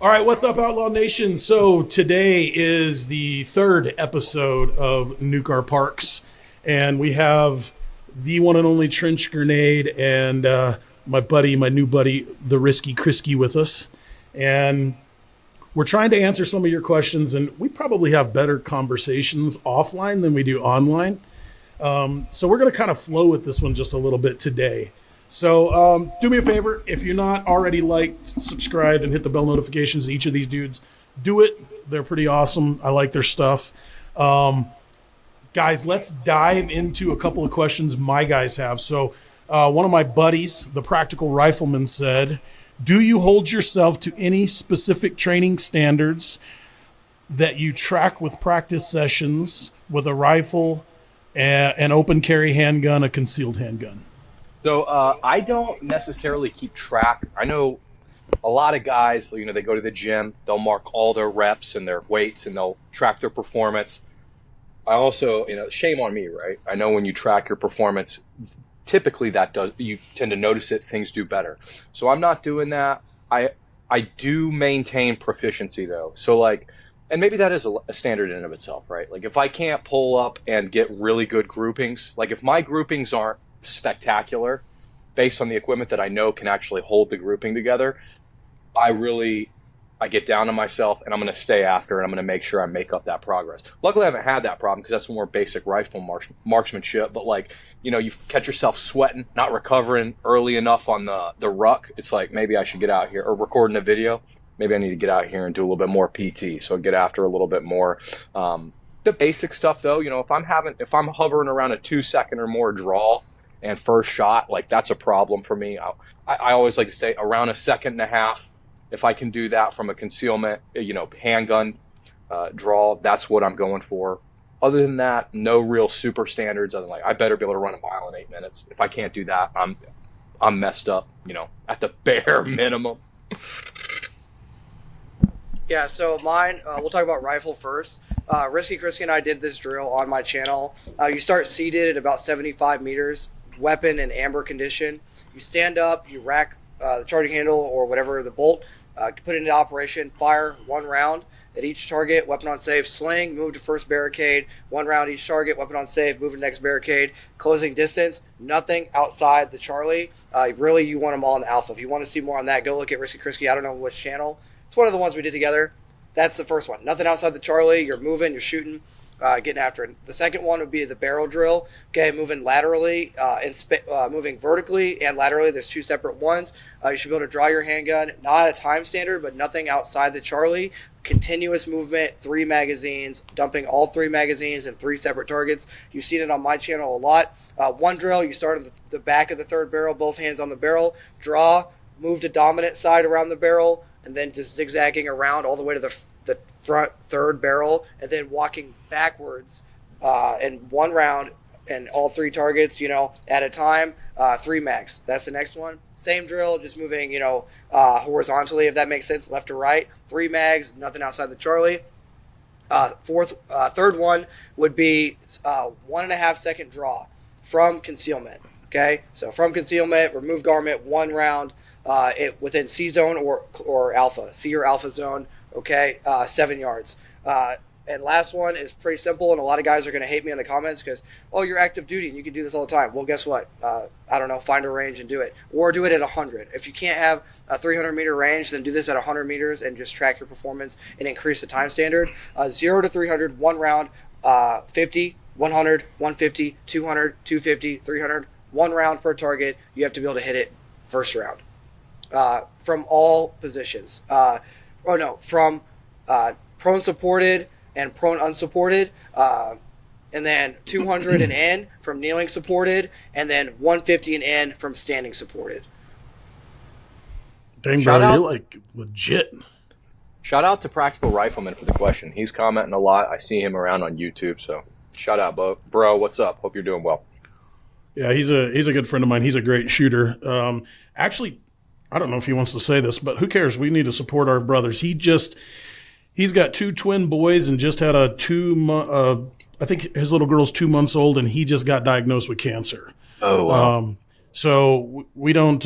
All right, what's up, Outlaw Nation? So today is the third episode of Nuke Our Parks, and we have the one and only Trench Grenade and my new buddy, the Risky Chrisky, with us. And we're trying to answer some of your questions, and we probably have better conversations offline than we do online. So we're going to kind of flow with this one just a little bit today. So do me a favor, if you're not already liked, subscribe, and hit the bell notifications to each of these dudes. Do it. They're pretty awesome. I like their stuff. Guys, let's dive into a couple of questions my guys have. So one of my buddies, the Practical Rifleman, said, do you hold yourself to any specific training standards that you track with practice sessions with a rifle, an open carry handgun, a concealed handgun? So I don't necessarily keep track. I know a lot of guys, they go to the gym, they'll mark all their reps and their weights, and they'll track their performance. I also, shame on me, right? I know when you track your performance, typically you tend to notice it, things do better. So I'm not doing that. I do maintain proficiency though. So and maybe that is a standard in and of itself, right? Like if I can't pull up and get really good groupings, like if my groupings aren't spectacular based on the equipment that I know can actually hold the grouping together, I get down on myself and I'm going to stay after and I'm going to make sure I make up that progress. Luckily I haven't had that problem because that's more basic rifle marksmanship, but you catch yourself sweating, not recovering early enough on the ruck. It's like maybe I should get out here, or recording a video, maybe I need to get out here and do a little bit more PT, so get after a little bit more. The basic stuff though, if I'm hovering around a 2 second or more draw and first shot, that's a problem for me. I always like to say around a second and a half. If I can do that from a concealment, handgun draw, that's what I'm going for. Other than that, no real super standards. Other than I better be able to run a mile in 8 minutes. If I can't do that, I'm messed up. At the bare minimum. Yeah, so mine, we'll talk about rifle first. Risky Chrisky and I did this drill on my channel. You start seated at about 75 meters, weapon in amber condition. You stand up, you rack the charging handle or whatever, the bolt, put it into operation, fire one round at each target, weapon on safe, sling, move to first barricade, one round each target, weapon on safe, move to next barricade, closing distance, nothing outside the Charlie. Really, you want them all in the Alpha. If you want to see more on that, go look at Risky Chrisky. I don't know which channel. It's one of the ones we did together. That's the first one. Nothing outside the Charlie. You're moving, you're shooting, getting after it. The second one would be the barrel drill. Okay, moving laterally moving vertically and laterally. There's two separate ones. You should be able to draw your handgun, not a time standard, but nothing outside the Charlie. Continuous movement, 3 magazines, dumping all 3 magazines and 3 separate targets. You've seen it on my channel a lot. One drill, you start at the back of the third barrel, both hands on the barrel, draw, move to dominant side around the barrel, and then just zigzagging around all the way to the front third barrel, and then walking backwards in one round and all 3 targets, at a time, 3 mags. That's the next one. Same drill, just moving, horizontally, if that makes sense, left to right. 3 mags, nothing outside the Charlie. Third one would be 1.5 second draw from concealment. Okay, so from concealment, remove garment, 1 round. Within C zone or alpha, C or alpha zone, okay, 7 yards. And last one is pretty simple, and a lot of guys are going to hate me in the comments because, you're active duty and you can do this all the time. Well, guess what? I don't know, find a range and do it. Or do it at 100. If you can't have a 300-meter range, then do this at 100 meters and just track your performance and increase the time standard. 0 to 300, 1 round, 50, 100, 150, 200, 250, 300, 1 round per target. You have to be able to hit it first round. From all positions. From prone supported and prone unsupported, and then 200 and in from kneeling supported, and then 150 and in from standing supported. Dang, bro, you're legit. Shout out to Practical Rifleman for the question. He's commenting a lot. I see him around on YouTube, so shout out, bro. What's up? Hope you're doing well. Yeah, he's a good friend of mine. He's a great shooter. Actually, I don't know if he wants to say this, but who cares? We need to support our brothers. He's got 2 twin boys and just had a 2-month, I think his little girl's 2 months old, and he just got diagnosed with cancer. Oh, wow. So we don't,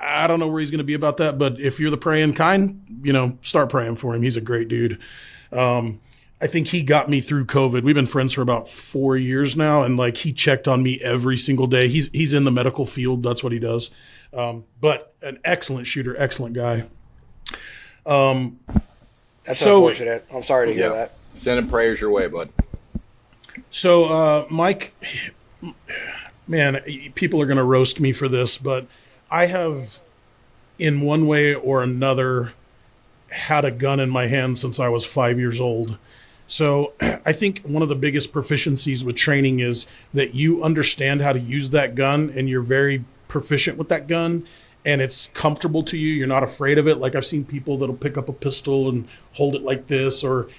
I don't know where he's going to be about that, but if you're the praying kind, start praying for him. He's a great dude. I think he got me through COVID. We've been friends for about 4 years now, and like he checked on me every single day. He's in the medical field. That's what he does. But an excellent shooter, excellent guy. That's unfortunate. I'm sorry to hear that. Sending prayers your way, bud. So, Mike, man, people are going to roast me for this, but I have, in one way or another, had a gun in my hand since I was 5 years old. So I think one of the biggest proficiencies with training is that you understand how to use that gun and you're very proficient with that gun and it's comfortable to you. You're not afraid of it. Like I've seen people that'll pick up a pistol and hold it like this or,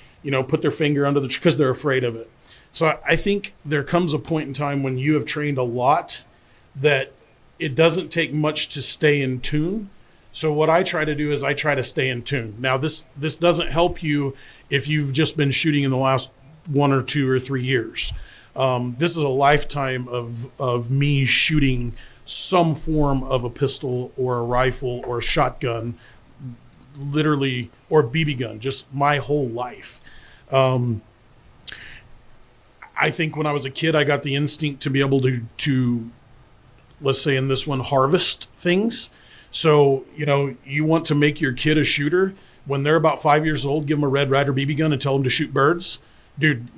put their finger under because they're afraid of it. So I think there comes a point in time when you have trained a lot that it doesn't take much to stay in tune. So what I try to do is I try to stay in tune. Now, this doesn't help you if you've just been shooting in the last 1 or 2 or 3 years. This is a lifetime of me shooting some form of a pistol or a rifle or a shotgun, literally, or BB gun, just my whole life. I think when I was a kid, I got the instinct to be able to let's say in this one, harvest things. So, you want to make your kid a shooter. When they're about 5 years old, give them a Red Ryder BB gun and tell them to shoot birds. Dude,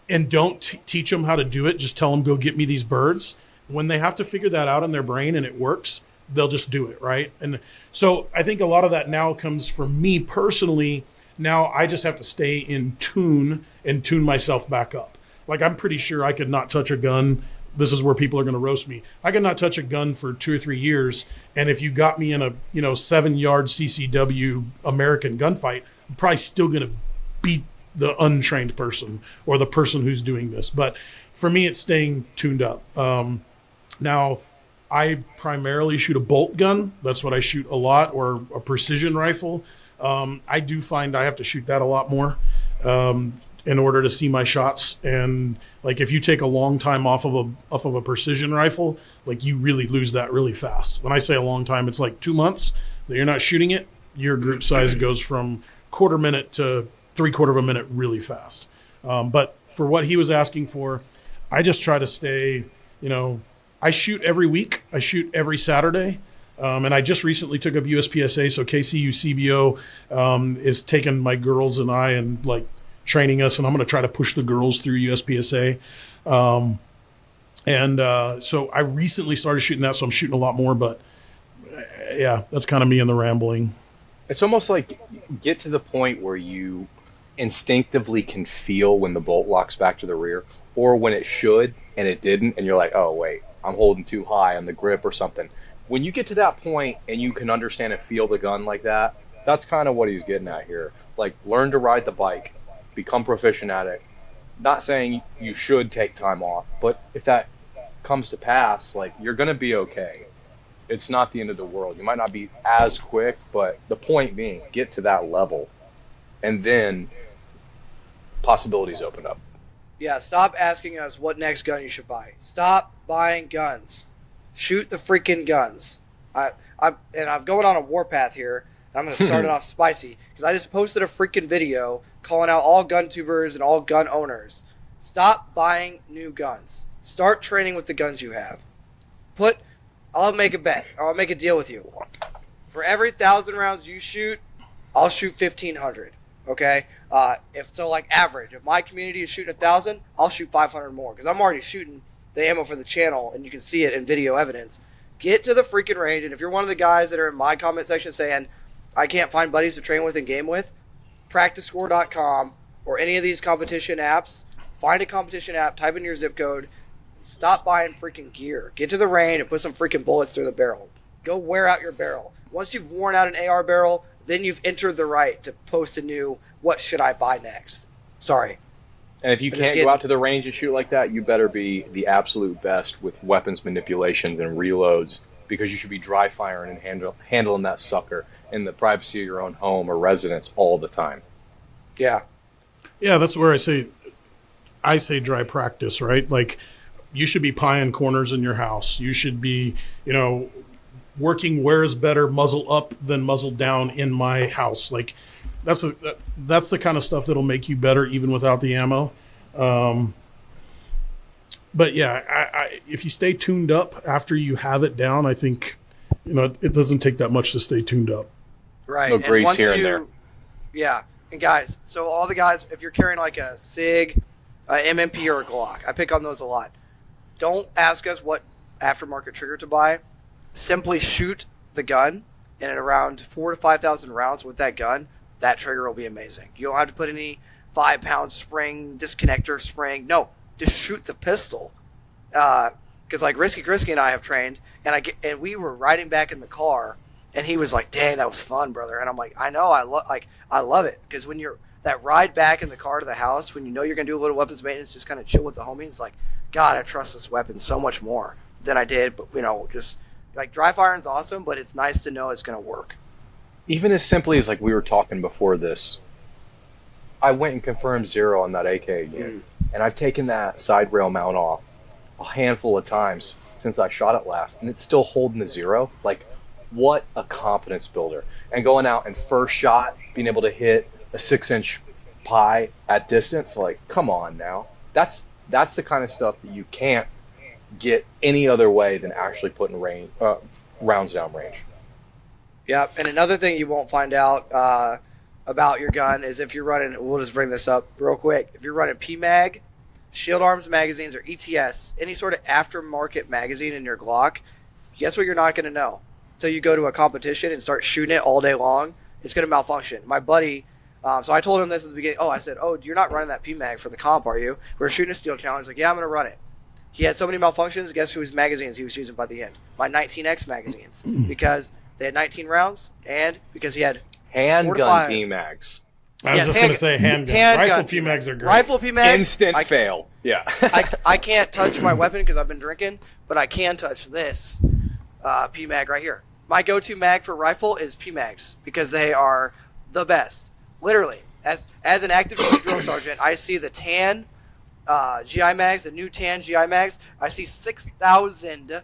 and don't teach them how to do it. Just tell them, go get me these birds. When they have to figure that out in their brain and it works, they'll just do it, right? And so I think a lot of that now comes from me personally. Now I just have to stay in tune and tune myself back up. Like I'm pretty sure I could not touch a gun. This is where people are going to roast me. I could not touch a gun for 2 or 3 years. And if you got me in a, 7-yard CCW American gunfight, I'm probably still going to beat the untrained person or the person who's doing this. But for me, it's staying tuned up. Now, I primarily shoot a bolt gun. That's what I shoot a lot, or a precision rifle. I do find I have to shoot that a lot more in order to see my shots. And like if you take a long time off of a precision rifle, like you really lose that really fast. When I say a long time, it's like 2 months that you're not shooting it. Your group size goes from 1/4 minute to 3/4 of a minute really fast. But for what he was asking for, I just try to stay, I shoot every week. I shoot every Saturday. And I just recently took up USPSA. So KCU CBO is taking my girls and I and like training us. And I'm going to try to push the girls through USPSA. So I recently started shooting that. So I'm shooting a lot more. But yeah, that's kind of me in the rambling. It's almost like get to the point where you instinctively can feel when the bolt locks back to the rear or when it should and it didn't. And you're like, oh, wait, I'm holding too high on the grip or something. When you get to that point and you can understand and feel the gun like that, that's kind of what he's getting at here. Like, learn to ride the bike, become proficient at it. Not saying you should take time off, but if that comes to pass, like, you're going to be okay. It's not the end of the world. You might not be as quick, but the point being, get to that level, and then possibilities open up. Yeah, stop asking us what next gun you should buy. Stop buying guns. Shoot the freaking guns. I'm going on a warpath here. And I'm going to start it off spicy because I just posted a freaking video calling out all gun tubers and all gun owners. Stop buying new guns. Start training with the guns you have. I'll make a bet. I'll make a deal with you. For every 1,000 rounds you shoot, I'll shoot 1,500. Okay? Average. If my community is shooting 1,000, I'll shoot 500 more because I'm already shooting the ammo for the channel, and you can see it in video evidence. Get to the freaking range, and if you're one of the guys that are in my comment section saying, I can't find buddies to train with and game with, practicescore.com or any of these competition apps, find a competition app, type in your zip code, stop buying freaking gear. Get to the range and put some freaking bullets through the barrel. Go wear out your barrel. Once you've worn out an AR barrel, then you've entered the right to post a new, what should I buy next? Sorry. And if you can't go out to the range and shoot like that, you better be the absolute best with weapons manipulations and reloads, because you should be dry firing and handling that sucker in the privacy of your own home or residence all the time. Yeah. Yeah, that's where I say dry practice, right? Like, you should be pieing corners in your house. You should be, working where is better, muzzle up than muzzle down in my house. Like that's the kind of stuff that'll make you better even without the ammo. But yeah, if you stay tuned up after you have it down, I think it doesn't take that much to stay tuned up. Right. No grease once here and there. Yeah. And guys, so all the guys, if you're carrying like a SIG, a MMP, or a Glock, I pick on those a lot. Don't ask us what aftermarket trigger to buy. Simply shoot the gun, and at around 4,000 to 5,000 rounds with that gun, that trigger will be amazing. You don't have to put any 5-pound spring, disconnector spring. No, just shoot the pistol. Because like Risky Chrisky and I have trained, and we were riding back in the car, and he was like, "Dang, that was fun, brother." And I'm like, "I know, I love it." Because when you're that ride back in the car to the house, when you know you're gonna do a little weapons maintenance, just kind of chill with the homies, like, God, I trust this weapon so much more than I did. But just like dry firing's awesome, but it's nice to know it's gonna work. Even as simply as like we were talking before this, I went and confirmed 0 on that AK again, and I've taken that side rail mount off a handful of times since I shot it last, and it's still holding the 0. Like, what a confidence builder! And going out and first shot, being able to hit a 6-inch pie at distance, like, come on now. That's the kind of stuff that you can't get any other way than actually putting rounds down range. Yep, and another thing you won't find out about your gun is if you're running, we'll just bring this up real quick, if you're running PMag, Shield Arms magazines, or ETS, any sort of aftermarket magazine in your Glock, guess what you're not going to know? Until you go to a competition and start shooting it all day long, it's going to malfunction. My buddy, so I told him this at the beginning, I said, you're not running that PMag for the comp, are you? We're shooting a steel challenge. He's like, yeah, I'm going to run it. He had so many malfunctions, guess whose magazines he was using by the end? My 19X magazines, because they had 19 rounds, and because he had handgun PMags. I was just going to say handgun. Rifle PMags are great. Rifle PMags. Instant fail. Yeah. I can't touch my weapon because I've been drinking, but I can touch this PMag right here. My go-to mag for rifle is PMags because they are the best. Literally, as an active duty drill sergeant, I see the tan GI mags, the new tan GI mags. I see 6,000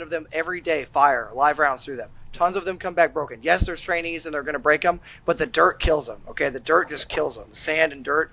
of them every day fire live rounds through them. Tons of them come back broken. Yes, there's trainees and they're going to break them, but the dirt kills them. Okay, the dirt just kills them. Sand and dirt.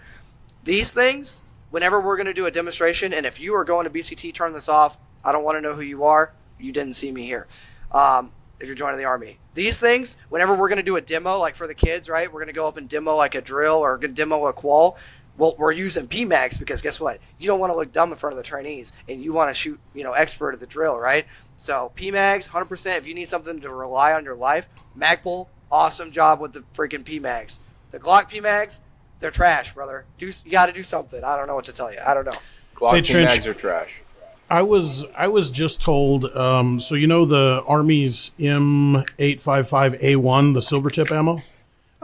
These things, whenever we're going to do a demonstration, and if you are going to BCT, turn this off. I don't want to know who you are. You didn't see me here. If you're joining the Army. These things, whenever we're going to do a demo, like for the kids, right? We're going to go up and demo like a drill or demo a qual. Well, we're using PMags because guess what? You don't want to look dumb in front of the trainees, and you want to shoot, expert at the drill, right? So PMags, 100%. If you need something to rely on your life, Magpul, awesome job with the freaking PMags. The Glock PMags, they're trash, brother. You got to do something. I don't know what to tell you. I don't know. Glock PMags are trash. I was just told. So the Army's M855A1, the silver tip ammo.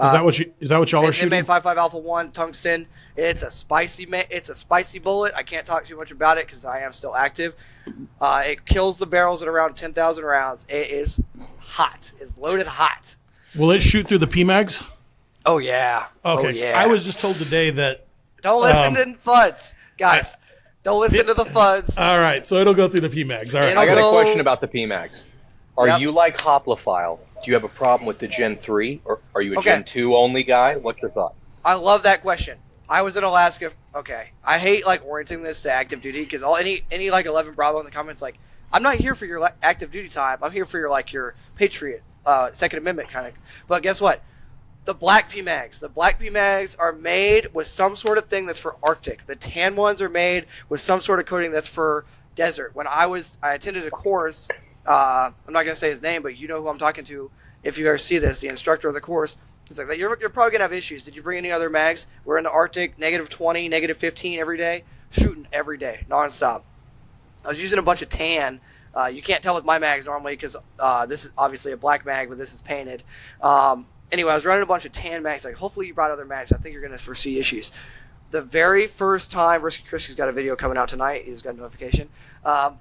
Is that what y'all are shooting? M855 Alpha 1 tungsten. It's a spicy bullet. I can't talk too much about it because I am still active. It kills the barrels at around 10,000 rounds. It is hot. It's loaded hot. Will it shoot through the PMags? Oh yeah. Okay. Oh, yeah. So I was just told today that. Don't listen to FUDs, guys. Don't listen to the FUDs. All right, so it'll go through the PMags. All right. I got a question about the PMags. Are you like Hoplophile? Do you have a problem with the Gen 3, or are you a Gen 2 only guy? What's your thought? I love that question. I was in Alaska. Okay, I hate orienting this to active duty because any 11 Bravo in the comments I'm not here for your active duty time. I'm here for your Patriot Second Amendment kind of. But guess what? The black PMags are made with some sort of thing that's for Arctic. The tan ones are made with some sort of coating that's for desert. When I attended a course. I'm not going to say his name, but you know who I'm talking to if you ever see this, the instructor of the course. It's like, you're probably going to have issues. Did you bring any other mags? We're in the Arctic, -20, -15 every day, shooting every day, nonstop. I was using a bunch of tan. You can't tell with my mags normally because this is obviously a black mag, but this is painted. Anyway, I was running a bunch of tan mags. Hopefully you brought other mags. I think you're going to foresee issues. The very first time, Risky Chrisky's got a video coming out tonight. He's got a notification. The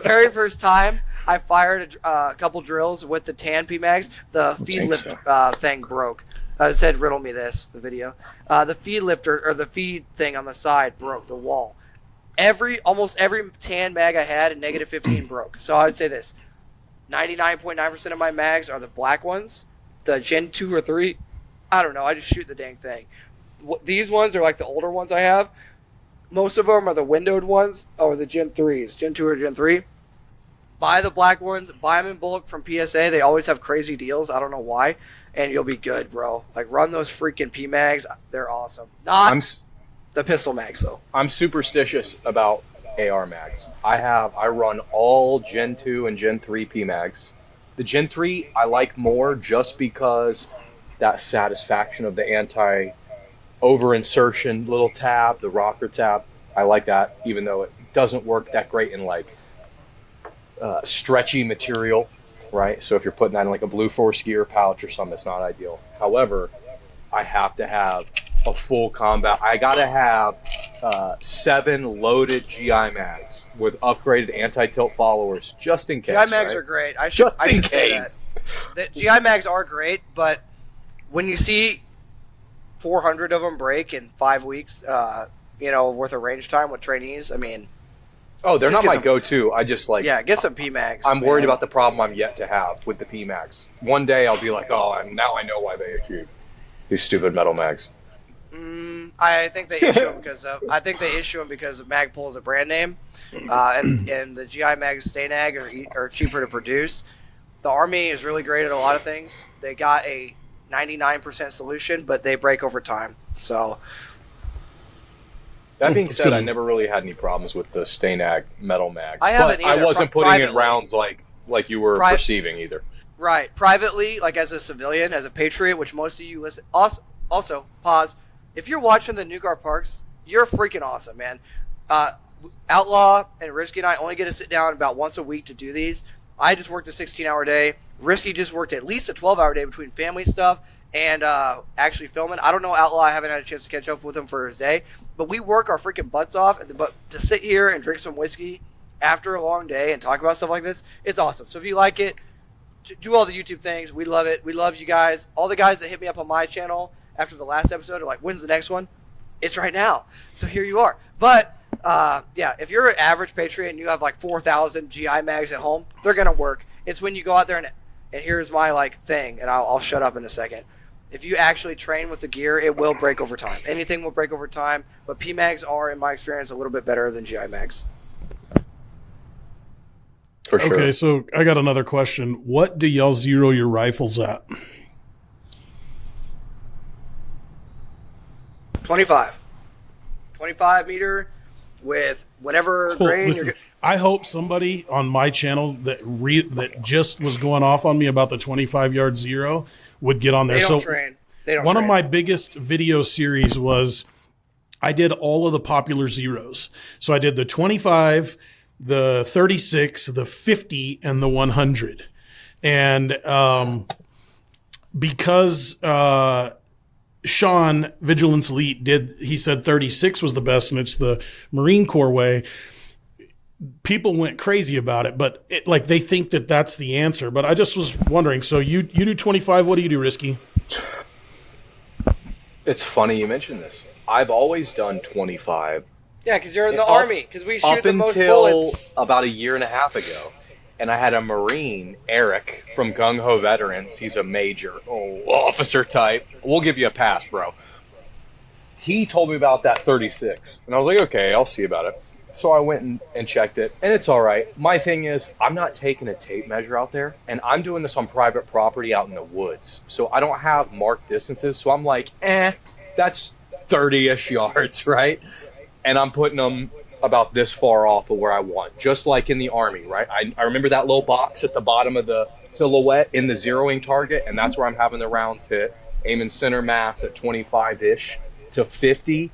very first time I fired a couple drills with the tan PMags, the feed lift thing broke. It said, riddle me this, the video. The feed lifter, or the feed thing on the side broke the wall. almost every tan mag I had at negative 15 broke. So I would say this: 99.9% of my mags are the black ones, the Gen 2 or 3. I don't know. I just shoot the dang thing. These ones are like the older ones I have. Most of them are the windowed ones or the Gen 3s, Gen 2 or Gen 3. Buy the black ones. Buy them in bulk from PSA. They always have crazy deals. I don't know why. And you'll be good, bro. Like, run those freaking P mags. They're awesome. Not the pistol mags, though. I'm superstitious about AR mags. I run all Gen 2 and Gen 3 P mags. The Gen 3 I like more just because that satisfaction of the over insertion little tab, the rocker tab. I like that, even though it doesn't work that great in like stretchy material, right? So if you're putting that in like a Blue Force gear pouch or something, it's not ideal. However, I have to have a full combat. I gotta have 7 loaded GI mags with upgraded anti-tilt followers, just in case. GI mags right? are great. I just in in say case. that. The GI mags are great, but when you see 400 of them break in 5 weeks, worth of range time with trainees, I mean. Oh, they're not my go-to. I just like... Yeah, get some PMags. I'm worried about the problem I'm yet to have with the PMags. One day I'll be like, now I know why they issue these stupid metal mags. I think they issue them because of Magpul is a brand name, and the GI mags Staynag are cheaper to produce. The Army is really great at a lot of things. They got a 99% solution, but they break over time. So... That being said, I never really had any problems with the Staynag metal mags. I haven't either. I wasn't putting in rounds like you were perceiving either. Right. Privately, like as a civilian, as a patriot, which most of you listen. Also, pause. If you're watching the Nuke Parks, you're freaking awesome, man. Outlaw and Risky and I only get to sit down about once a week to do these. I just worked a 16-hour day. Risky just worked at least a 12-hour day between family stuff and actually filming. I don't know Outlaw. I haven't had a chance to catch up with him for his day. But we work our freaking butts off. But to sit here and drink some whiskey after a long day and talk about stuff like this, it's awesome. So if you like it, do all the YouTube things. We love it. We love you guys. All the guys that hit me up on my channel after the last episode are like, when's the next one? It's right now. So here you are. But, if you're an average patriot and you have like 4,000 GI mags at home, they're going to work. It's when you go out there and here's my thing, and I'll shut up in a second. If you actually train with the gear, it will break over time. Anything will break over time, but PMags are, in my experience, a little bit better than GI mags. For sure. Okay, so I got another question. What do y'all zero your rifles at? 25 meter with whatever grain Listen, you're. I hope somebody on my channel that just was going off on me about the 25-yard zero would get on there. They don't train. One of my biggest video series was I did all of the popular zeros. So I did the 25, the 36, the 50, and the 100. And because Sean, Vigilance Elite, he said 36 was the best, and it's the Marine Corps way. People went crazy about it, but they think that that's the answer. But I just was wondering, so you do 25, what do you do, Risky? It's funny you mention this. I've always done 25. Yeah, because you're in the Army, because we shoot the most bullets. About a year and a half ago. And I had a Marine, Eric, from Gung Ho Veterans. He's a major, officer type. We'll give you a pass, bro. He told me about that 36. And I was like, okay, I'll see about it. So I went and checked it, and it's all right. My thing is, I'm not taking a tape measure out there, and I'm doing this on private property out in the woods. So I don't have marked distances, so I'm like, that's 30-ish yards, right? And I'm putting them about this far off of where I want, just like in the Army, right? I remember that little box at the bottom of the silhouette in the zeroing target, and that's where I'm having the rounds hit, aiming center mass at 25-ish to 50.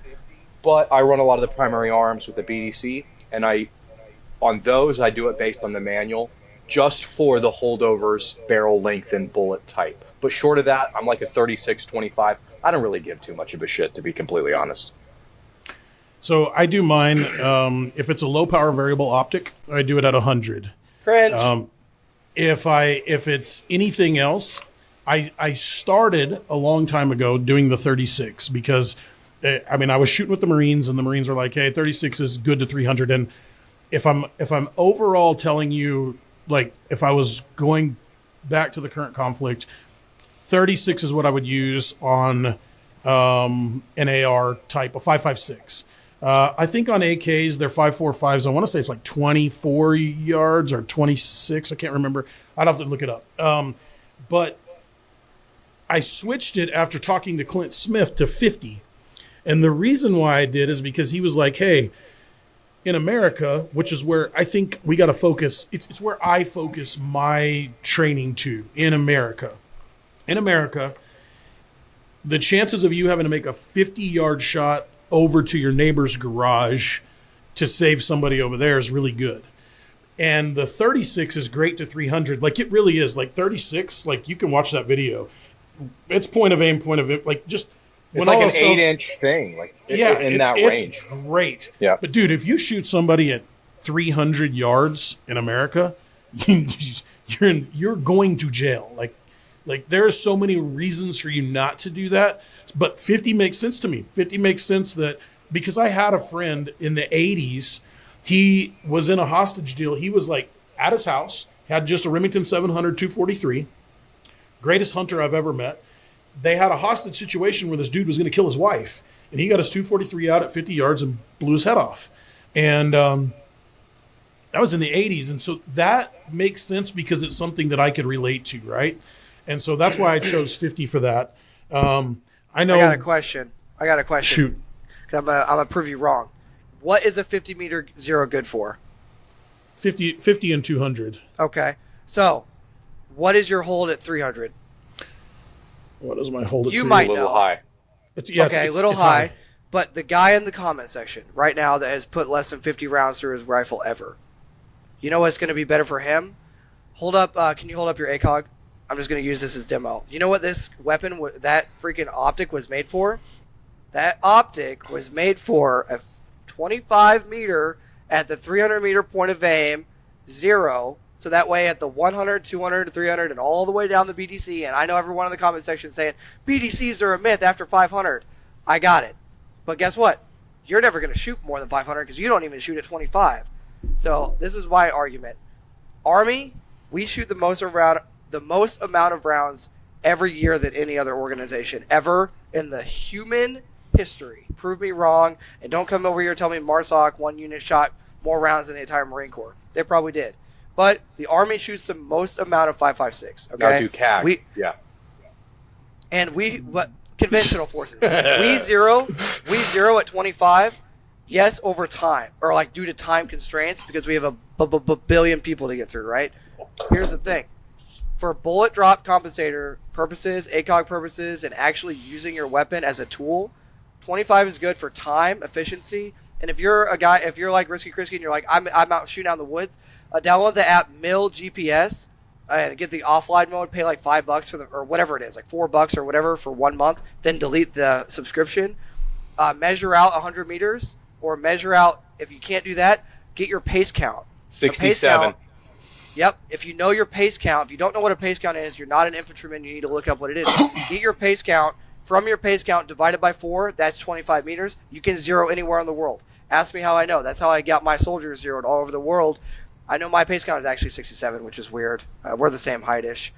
But I run a lot of the primary arms with the BDC, and on those I do it based on the manual, just for the holdovers, barrel length, and bullet type. But short of that, I'm like a 36-25. I don't really give too much of a shit, to be completely honest. So I do mine. If it's a low power variable optic, I do it at 100. Cringe. If it's anything else, I started a long time ago doing the 36 because I mean, I was shooting with the Marines, and the Marines were like, "Hey, 36 is good to 300." And if I'm overall telling you, like, if I was going back to the current conflict, 36 is what I would use on an AR type, a 5.56. I think on AKs they're 5.45s. I want to say it's like 24 yards or 26. I can't remember. I'd have to look it up. But I switched it after talking to Clint Smith to 50. And the reason why I did is because he was like, hey, in America, which is where I think we got to focus, it's where I focus my training to, in America. In America, the chances of you having to make a 50-yard shot over to your neighbor's garage to save somebody over there is really good. And the 36 is great to 300. Like, it really is. Like, 36, like, you can watch that video. It's point of aim, like, just... It's like an 8-inch thing, like, yeah, in that range. It's great. Yeah. But, dude, if you shoot somebody at 300 yards in America, you're going to jail. Like, there are so many reasons for you not to do that. But 50 makes sense to me. 50 makes sense that because I had a friend in the 80s, he was in a hostage deal. He was like at his house, had just a Remington 700 243, greatest hunter I've ever met. They had a hostage situation where this dude was going to kill his wife, and he got his 243 out at 50 yards and blew his head off. And that was in the 80s. And so that makes sense because it's something that I could relate to, right? And so that's why I chose 50 for that. I know. I got a question. Shoot. I'm gonna prove you wrong. What is a 50-meter zero good for? 50 and 200. Okay. So, what is your hold at 300? What is my hold at You 300? might A little know. high. It's little high. But the guy in the comment section right now that has put less than 50 rounds through his rifle ever, you know what's going to be better for him? Hold up. Can you hold up your ACOG? I'm just going to use this as demo. You know what this weapon, that freaking optic was made for? That optic was made for a 25 meter at the 300 meter point of aim, 0. So that way at the 100, 200, 300, and all the way down the BDC, and I know everyone in the comment section saying, BDCs are a myth after 500. I got it. But guess what? You're never going to shoot more than 500 because you don't even shoot at 25. So this is my argument. Army, we shoot the most amount of rounds every year than any other organization ever in the human history. Prove me wrong, and don't come over here and tell me MARSOC, one unit shot more rounds than the entire Marine Corps. They probably did. But the Army shoots the most amount of 5.56. Okay? Now do CAG. Yeah. And what conventional forces. we zero at 25. Yes, over time, or like due to time constraints, because we have a billion people to get through, right? Here's the thing. For bullet drop compensator purposes, ACOG purposes, and actually using your weapon as a tool, 25 is good for time, efficiency, and if you're like Risky Chrisky and you're like, I'm out shooting out in the woods, download the app Mill GPS and get the offline mode, pay like $5 for or whatever it is, like $4 or whatever for 1 month, then delete the subscription. Measure out 100 meters, or measure out, if you can't do that, get your pace count. 67. Yep. If you know your pace count, if you don't know what a pace count is, you're not an infantryman, you need to look up what it is. Get your pace count. From your pace count divided by 4, that's 25 meters. You can zero anywhere in the world. Ask me how I know. That's how I got my soldiers zeroed all over the world. I know my pace count is actually 67, which is weird. We're the same height-ish.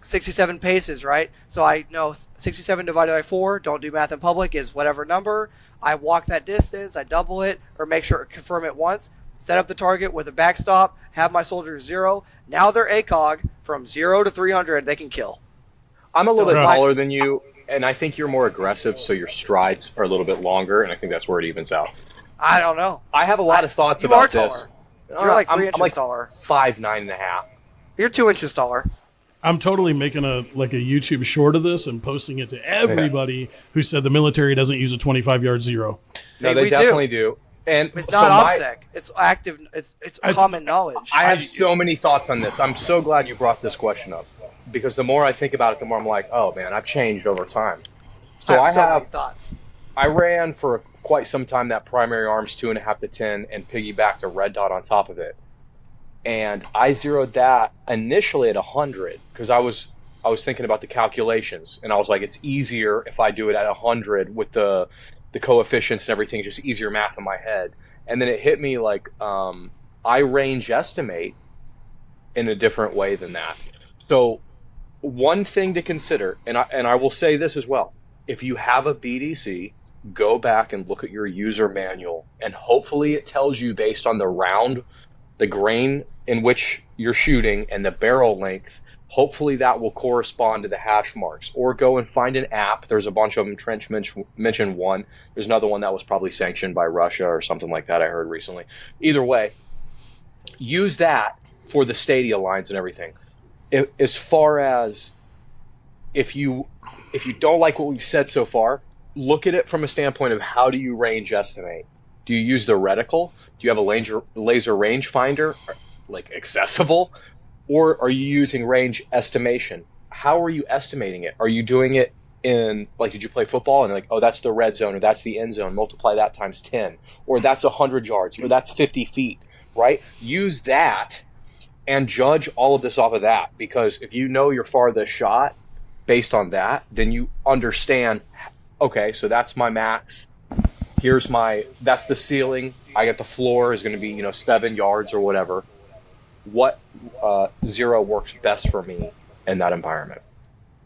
67 paces, right? So I know 67 divided by 4, don't do math in public, is whatever number. I walk that distance, I double it, or make sure confirm it once. Set up the target with a backstop, have my soldiers zero. Now they're ACOG from 0 to 300, they can kill. I'm a little bit taller than you, and I think you're more aggressive, so your strides are a little bit longer, and I think that's where it evens out. I don't know. I have a lot of thoughts you about are taller. this. You're like 3 inches I'm like taller. 5'9.5". You're 2 inches taller. I'm totally making a YouTube short of this and posting it to everybody who said the military doesn't use a 25-yard zero. No, they definitely do. And it's not OPSEC. It's active. It's common knowledge. I have so many thoughts on this. I'm so glad you brought this question up, because the more I think about it, the more I'm like, oh man, I've changed over time. So I have many thoughts. I ran for quite some time that primary arms 2.5 to 10 and piggybacked a red dot on top of it. And I zeroed that initially at 100 because I was I was thinking about the calculations, and I was like, it's easier if I do it at 100 with the coefficients and everything, just easier math in my head. And then it hit me like, I range estimate in a different way than that. So one thing to consider, and I will say this as well, if you have a BDC, go back and look at your user manual, and hopefully it tells you based on the round, the grain in which you're shooting, and the barrel length, hopefully that will correspond to the hash marks. Or go and find an app. There's a bunch of them. Trench mentioned one. There's another one that was probably sanctioned by Russia or something like that, I heard recently. Either way, use that for the stadia lines and everything. As far as if you don't like what we've said so far, look at it from a standpoint of how do you range estimate? Do you use the reticle? Do you have a laser range finder, like accessible? Or are you using range estimation? How are you estimating it? Are you doing it in, like, did you play football and like, oh, that's the red zone or that's the end zone, multiply that times 10, or that's 100 yards, or that's 50 feet, right? Use that and judge all of this off of that, because if you know your farthest shot based on that, then you understand, okay, so that's my max. That's the ceiling. I get the floor is going to be, 7 yards or whatever. What zero works best for me in that environment?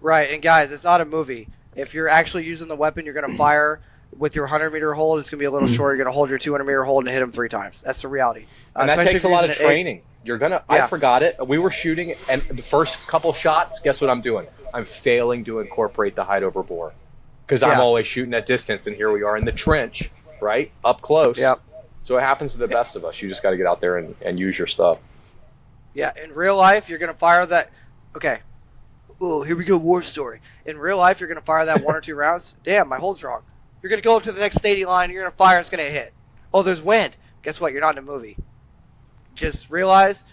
Right, and guys, it's not a movie. If you're actually using the weapon, you're going to fire with your 100-meter hold. It's going to be a little short. You're going to hold your 200-meter hold and hit him 3 times. That's the reality. And that takes a lot of training. Yeah. I forgot it. We were shooting, and the first couple shots, guess what I'm doing? I'm failing to incorporate the hide over bore. Because I'm always shooting at distance, and here we are in the trench, right? Up close. Yep. So it happens to the best of us. You just got to get out there and use your stuff. Yeah, in real life, you're going to fire that. Okay. Oh, here we go, war story. In real life, you're going to fire that 1 or 2 rounds. Damn, my hold's wrong. You're going to go up to the next stadium line, you're going to fire, it's going to hit. Oh, there's wind. Guess what? You're not in a movie. Just realize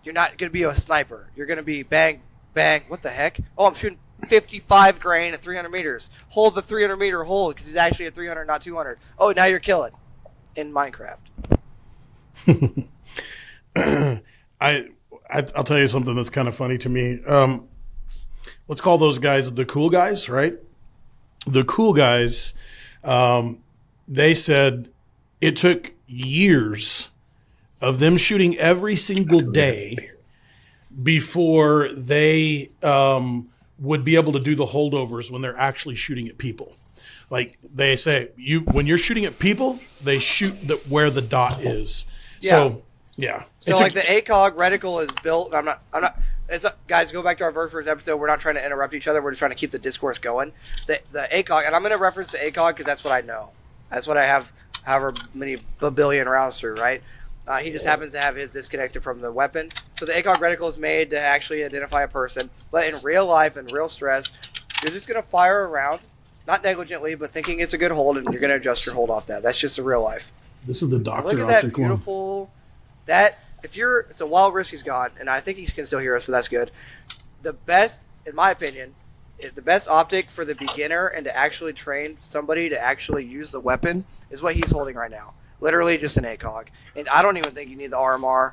you're not going to be a sniper. You're going to be bang, bang. What the heck? Oh, I'm shooting 55 grain at 300 meters. Hold the 300-meter hold because he's actually at 300, not 200. Oh, now you're killing in Minecraft. I'll tell you something that's kind of funny to me. Let's call those guys the cool guys, right? The cool guys, they said it took years of them shooting every single day before they would be able to do the holdovers when they're actually shooting at people. Like they say, when you're shooting at people, they shoot where the dot is. Yeah. So, yeah. So like the ACOG reticle is built. Guys, go back to our very first episode. We're not trying to interrupt each other. We're just trying to keep the discourse going. The ACOG, and I'm going to reference the ACOG because that's what I know. That's what I have however many billion rounds through, right? He just happens to have his disconnected from the weapon. So the ACOG reticle is made to actually identify a person. But in real life and real stress, you're just going to fire around, not negligently, but thinking it's a good hold, and you're going to adjust your hold off that. That's just the real life. This is the doctor. Look at that beautiful. So while Risky's gone, and I think he can still hear us, but that's good. The best, in my opinion, the best optic for the beginner and to actually train somebody to actually use the weapon is what he's holding right now. Literally just an ACOG. And I don't even think you need the RMR.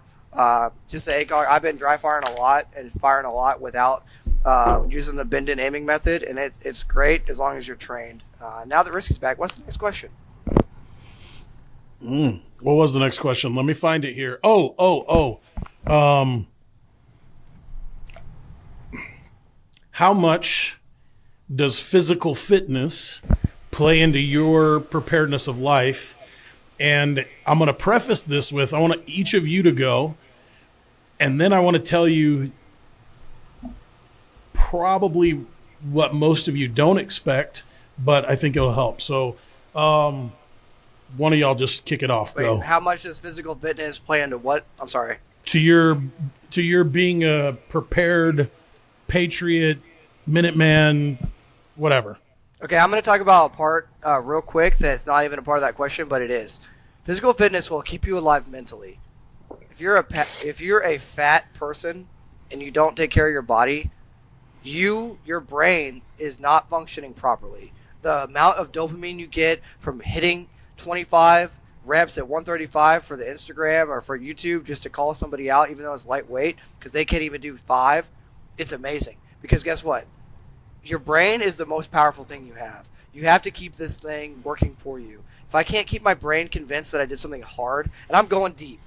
Just the ACOG. I've been dry firing a lot and firing a lot without using the bend and aiming method, and it's great as long as you're trained. Now that Risky's back, what's the next question? What was the next question? Let me find it here. How much does physical fitness play into your preparedness of life? And I'm going to preface this with, I want each of you to go, and then I want to tell you probably what most of you don't expect, but I think it'll help. So, one of y'all just kick it off. Wait, go. How much does physical fitness play into what? I'm sorry. To your being a prepared patriot, Minuteman, whatever. Okay, I'm going to talk about a part real quick that's not even a part of that question, but it is. Physical fitness will keep you alive mentally. If you're a fat person and you don't take care of your body, your brain is not functioning properly. The amount of dopamine you get from hitting 25 reps at 135 for the Instagram or for YouTube just to call somebody out, even though it's lightweight, because they can't even do 5, it's amazing. Because guess what? Your brain is the most powerful thing you have. You have to keep this thing working for you. If I can't keep my brain convinced that I did something hard, and I'm going deep,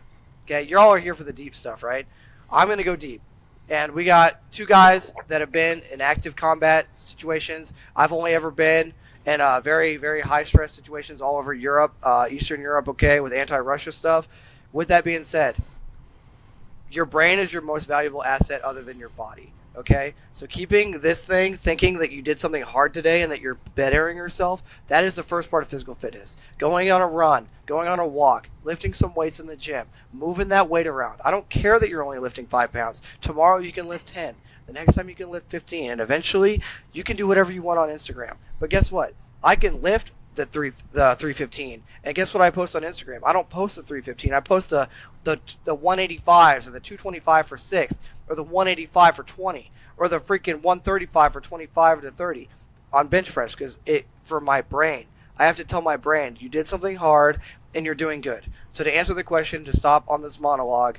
okay? You all are here for the deep stuff, right? I'm going to go deep. And we got 2 guys that have been in active combat situations. I've only ever been in very, very high-stress situations all over Europe, Eastern Europe, okay, with anti-Russia stuff. With that being said, your brain is your most valuable asset other than your body. Okay, so keeping this thing, thinking that you did something hard today and that you're bettering yourself, that is the first part of physical fitness. Going on a run, going on a walk, lifting some weights in the gym, moving that weight around. I don't care that you're only lifting 5 pounds. Tomorrow you can lift 10. The next time you can lift 15. And eventually you can do whatever you want on Instagram. But guess what? I can lift the 315. And guess what I post on Instagram? I don't post the 315. I post the 185s or the 225 for 6 or the 185 for 20 or the freaking 135 for 25 to 30 on bench press because for my brain. I have to tell my brain you did something hard and you're doing good. So to answer the question, to stop on this monologue,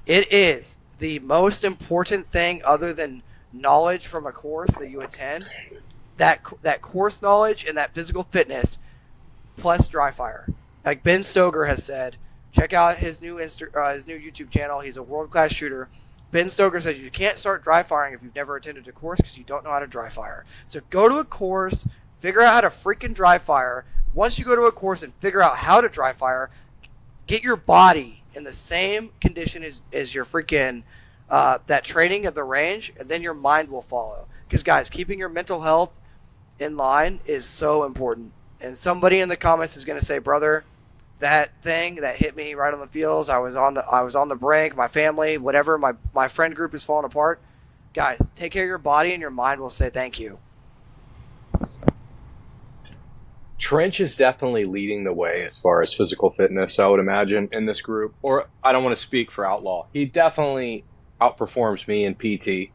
it is the most important thing other than knowledge from a course that you attend. That course knowledge and that physical fitness plus dry fire. Like Ben Stoker has said, check out his new YouTube channel. He's a world-class shooter. Ben Stoker says you can't start dry firing if you've never attended a course because you don't know how to dry fire. So go to a course, figure out how to freaking dry fire. Once you go to a course and figure out how to dry fire, get your body in the same condition as your freaking that training at the range, and then your mind will follow. Because guys, keeping your mental health in line is so important. And somebody in the comments is going to say, brother, that thing that hit me right on the feels, I was on the brink, my family, whatever, my friend group is falling apart. Guys, take care of your body and your mind will say thank you. Trench is definitely leading the way as far as physical fitness, I would imagine, in this group. Or I don't want to speak for Outlaw. He definitely outperforms me in PT.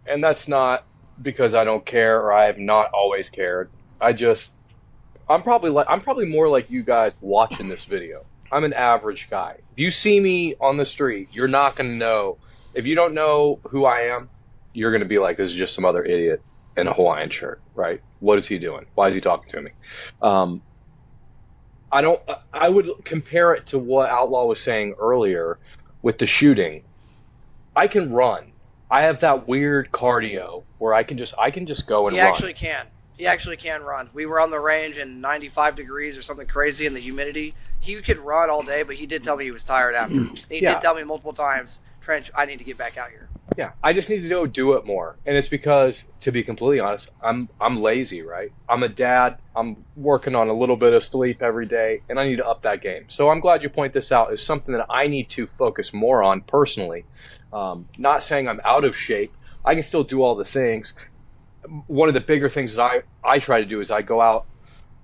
And that's not because I don't care or I have not always cared. I'm probably more like you guys watching this video. I'm an average guy. If you see me on the street, you're not going to know. If you don't know who I am, you're going to be like, this is just some other idiot in a Hawaiian shirt, right? What is he doing? Why is he talking to me? I would compare it to what Outlaw was saying earlier with the shooting. I can run. I have that weird cardio where I can just go and run. He actually can run. We were on the range in 95 degrees or something crazy in the humidity. He could run all day, but he did tell me he was tired after. He did tell me multiple times, Trench, I need to get back out here. Yeah, I just need to go do it more. And it's because, to be completely honest, I'm lazy, right? I'm a dad. I'm working on a little bit of sleep every day, and I need to up that game. So I'm glad you point this out as something that I need to focus more on personally. Not saying I'm out of shape. I can still do all the things. One of the bigger things that I try to do is I go out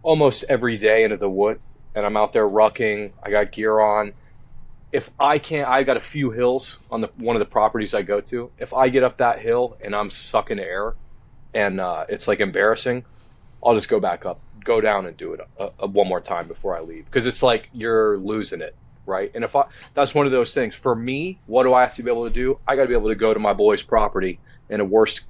almost every day into the woods, and I'm out there rucking. I got gear on. If I can't, I got a few hills on one of the properties I go to. If I get up that hill and I'm sucking air and it's like embarrassing, I'll just go back up, go down and do it one more time before I leave. Because it's like you're losing it, right? And that's one of those things. For me, what do I have to be able to do? I got to be able to go to my boy's property in a worst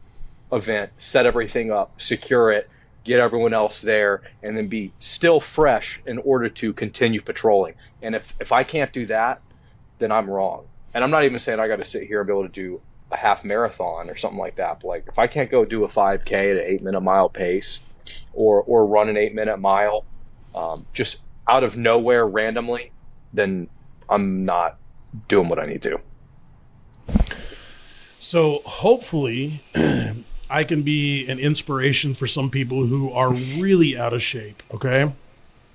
event, set everything up, secure it, get everyone else there, and then be still fresh in order to continue patrolling. And if I can't do that, then I'm wrong. And I'm not even saying I got to sit here and be able to do a half marathon or something like that. But like if I can't go do a 5K at an 8-minute mile pace or run an 8-minute mile just out of nowhere randomly, then I'm not doing what I need to. So hopefully I can be an inspiration for some people who are really out of shape. Okay.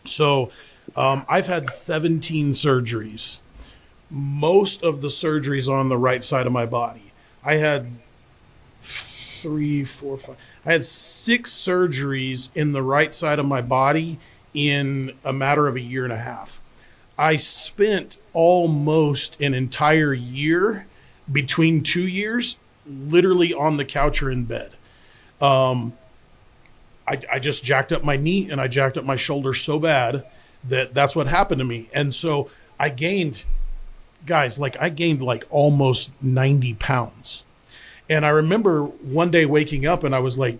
So I've had 17 surgeries. Most of the surgeries on the right side of my body. I had 3, 4, 5. I had 6 surgeries in the right side of my body in a matter of a year and a half. I spent almost an entire year, between 2 years, literally on the couch or in bed. I just jacked up my knee and I jacked up my shoulder so bad that's what happened to me. And so I gained... Guys, I gained almost 90 pounds. And I remember one day waking up and I was like,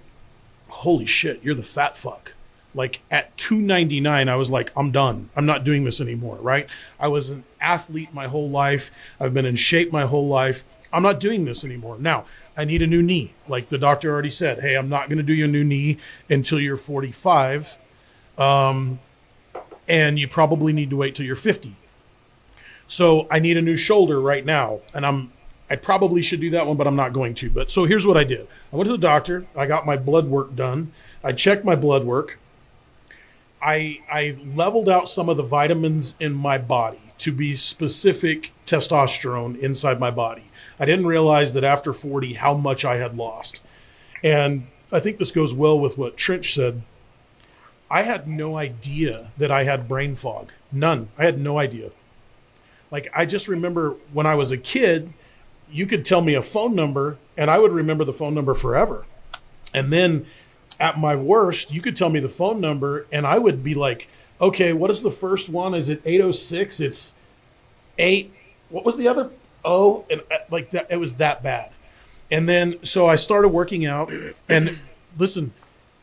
holy shit, you're the fat fuck. Like at 299, I was like, I'm done. I'm not doing this anymore, right? I was an athlete my whole life. I've been in shape my whole life. I'm not doing this anymore. Now, I need a new knee. Like the doctor already said, hey, I'm not going to do your new knee until you're 45. And you probably need to wait till you're 50. So I need a new shoulder right now. And I probably should do that one, but I'm not going to. But so here's what I did. I went to the doctor. I got my blood work done. I checked my blood work. I leveled out some of the vitamins in my body to be specific testosterone inside my body. I didn't realize that after 40 how much I had lost. And I think this goes well with what Trench said. I had no idea that I had brain fog. None. I had no idea. Like, I just remember when I was a kid, you could tell me a phone number and I would remember the phone number forever. And then at my worst, you could tell me the phone number and I would be like, okay, what is the first one? Is it 806? It's 8. What was the other? Oh, and like that, it was that bad. And then, so I started working out and listen,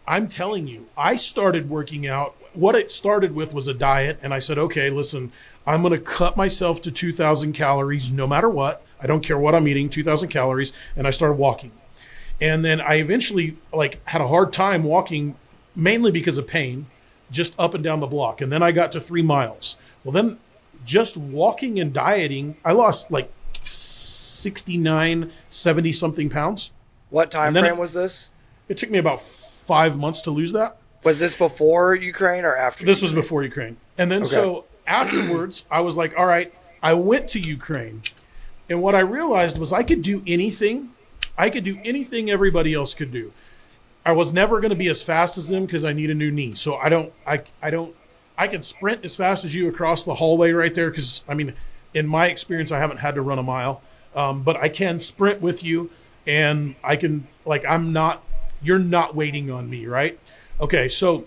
I'm telling you, I started working out. What it started with was a diet. And I said, okay, listen, I'm going to cut myself to 2,000 calories no matter what. I don't care what I'm eating, 2,000 calories. And I started walking. And then I eventually had a hard time walking, mainly because of pain, just up and down the block. And then I got to 3 miles. Well, then just walking and dieting, I lost 69, 70 something pounds. What time frame was this? It took me about 5 months to lose that. Was this before Ukraine or after This Ukraine? was before Ukraine. And then so afterwards, I was like, all right, I went to Ukraine. And what I realized was I could do anything. I could do anything everybody else could do. I was never going to be as fast as them because I need a new knee. So I can sprint as fast as you across the hallway right there because, I mean, in my experience, I haven't had to run a mile. But I can sprint with you and I can, you're not waiting on me, right? Okay, so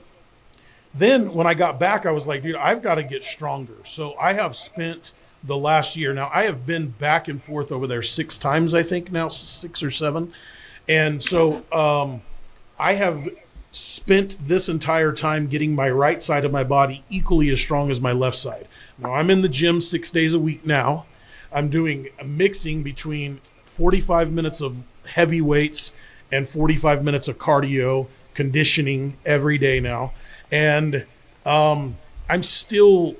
then when I got back, I was like, dude, I've got to get stronger. So I have spent the last year. Now, I have been back and forth over there 6 times, I think now, 6 or 7. And so I have spent this entire time getting my right side of my body equally as strong as my left side. Now, I'm in the gym 6 days a week now. I'm doing a mixing between 45 minutes of heavy weights and 45 minutes of cardio conditioning every day now. And I'm still...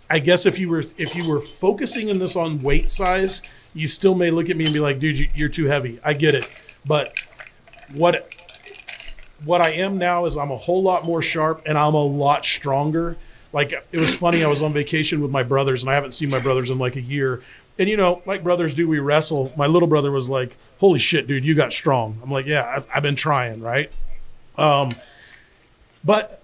I guess if you were focusing in this on weight size, you still may look at me and be like, dude, you're too heavy. I get it. But what I am now is I'm a whole lot more sharp and I'm a lot stronger. Like, it was funny. I was on vacation with my brothers and I haven't seen my brothers in a year. And, like brothers do, we wrestle. My little brother was like, holy shit, dude, you got strong. I'm like, yeah, I've been trying. Right. But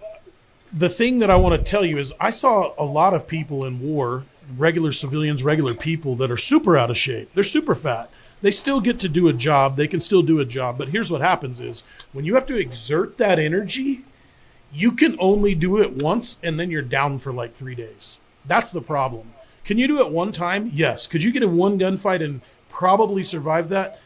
the thing that I want to tell you is I saw a lot of people in war, regular civilians, regular people that are super out of shape. They're super fat. They still get to do a job. They can still do a job. But here's what happens is when you have to exert that energy, you can only do it once and then you're down for 3 days. That's the problem. Can you do it one time? Yes. Could you get in one gunfight and probably survive that?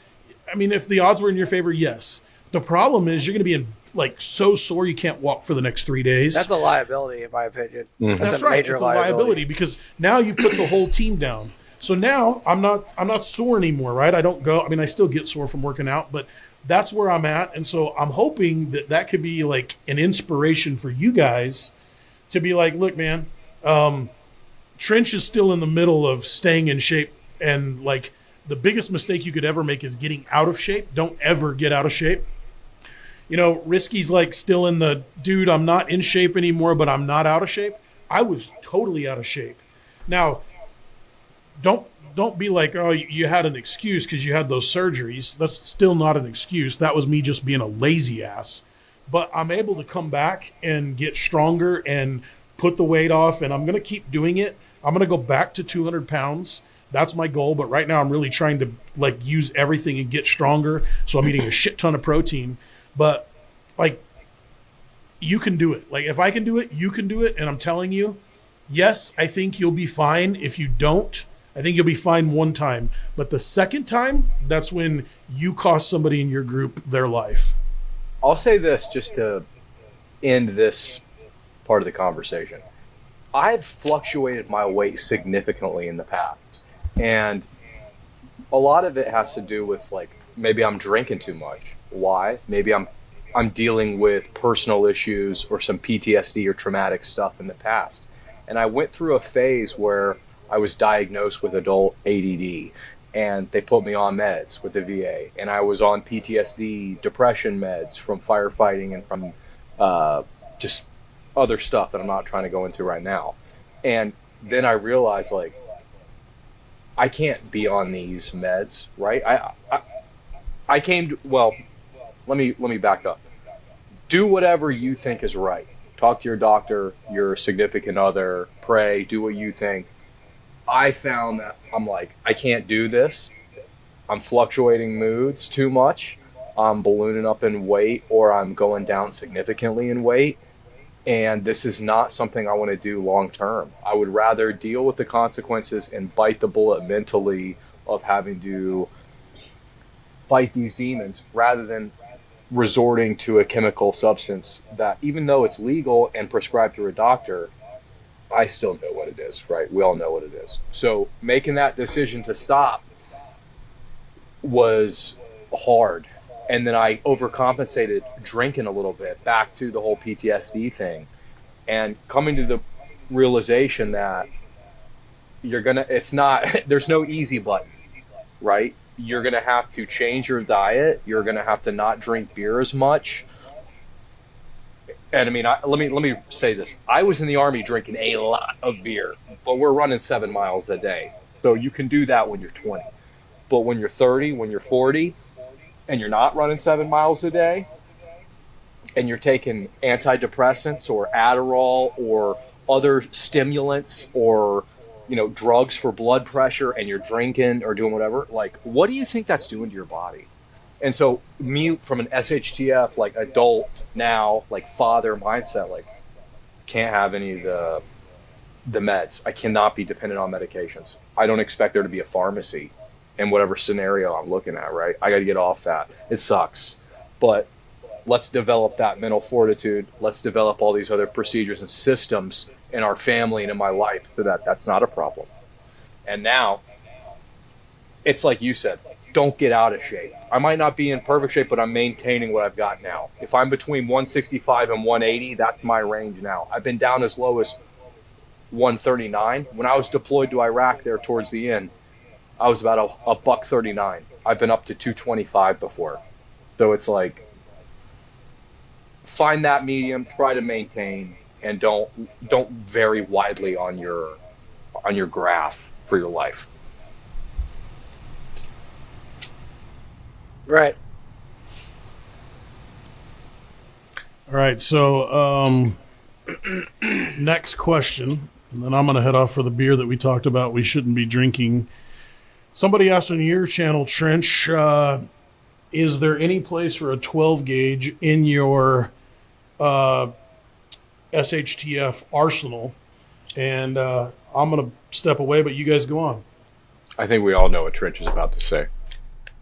I mean, if the odds were in your favor, yes. The problem is you're going to be in so sore you can't walk for the next 3 days. That's a liability, in my opinion. Mm-hmm. That's right. major It's a liability because now you put the whole team down. So now I'm not sore anymore, right? I don't go. I mean, I still get sore from working out, but that's where I'm at. And so I'm hoping that could be an inspiration for you guys to be like, look, man, Trench is still in the middle of staying in shape. And the biggest mistake you could ever make is getting out of shape. Don't ever get out of shape. Risky's still in the, dude, I'm not in shape anymore, but I'm not out of shape. I was totally out of shape. Now, don't be like, oh, you had an excuse because you had those surgeries. That's still not an excuse. That was me just being a lazy ass. But I'm able to come back and get stronger and put the weight off, and I'm going to keep doing it. I'm going to go back to 200 pounds. That's my goal. But right now I'm really trying to use everything and get stronger. So I'm eating a shit ton of protein. But you can do it. If I can do it, you can do it. And I'm telling you, yes, I think you'll be fine. If you don't, I think you'll be fine one time. But the second time, that's when you cost somebody in your group their life. I'll say this just to end this part of the conversation. I've fluctuated my weight significantly in the past. And a lot of it has to do with, like, maybe I'm drinking too much. Why? Maybe I'm dealing with personal issues or some PTSD or traumatic stuff in the past. And I went through a phase where I was diagnosed with adult ADD, and they put me on meds with the VA. And I was on PTSD, depression meds from firefighting and from just other stuff that I'm not trying to go into right now. And then I realized, like, I can't be on these meds, right? I came to, well, let me back up. Do whatever you think is right. Talk to your doctor, your significant other, pray, do what you think. I found that I'm like, I can't do this. I'm fluctuating moods too much. I'm ballooning up in weight, or I'm going down significantly in weight. And this is not something I want to do long term. I would rather deal with the consequences and bite the bullet mentally of having to fight these demons rather than resorting to a chemical substance that, even though it's legal and prescribed through a doctor, I still know what it is, right? We all know what it is. So making that decision to stop was hard. And then I overcompensated drinking a little bit, back to the whole PTSD thing, and coming to the realization that there's no easy button, right? You're going to have to change your diet. You're going to have to not drink beer as much. And I mean, let me say this. I was in the Army drinking a lot of beer, but we're running 7 miles a day. So you can do that when you're 20. But when you're 30, when you're 40, and you're not running 7 miles a day, and you're taking antidepressants or Adderall or other stimulants or, drugs for blood pressure, and you're drinking or doing whatever, like, what do you think that's doing to your body? And so me, from an SHTF, like, adult now, like, father mindset, like, can't have any of the meds. I cannot be dependent on medications. I don't expect there to be a pharmacy in whatever scenario I'm looking at, right? I got to get off that. It sucks. But let's develop that mental fortitude. Let's develop all these other procedures and systems in our family and in my life so that that's not a problem. And now, it's like you said, don't get out of shape. I might not be in perfect shape, but I'm maintaining what I've got now. If I'm between 165 and 180, that's my range now. I've been down as low as 139. When I was deployed to Iraq there towards the end, I was about a buck 39. I've been up to 225 before. So it's like, find that medium, try to maintain, and don't vary widely on your graph for your life. Right. All right, so next question, and then I'm going to head off for the beer that we talked about we shouldn't be drinking. Somebody asked on your channel, Trench, is there any place for a 12 gauge in your SHTF arsenal? And I'm going to step away, but you guys go on. I think we all know what Trench is about to say.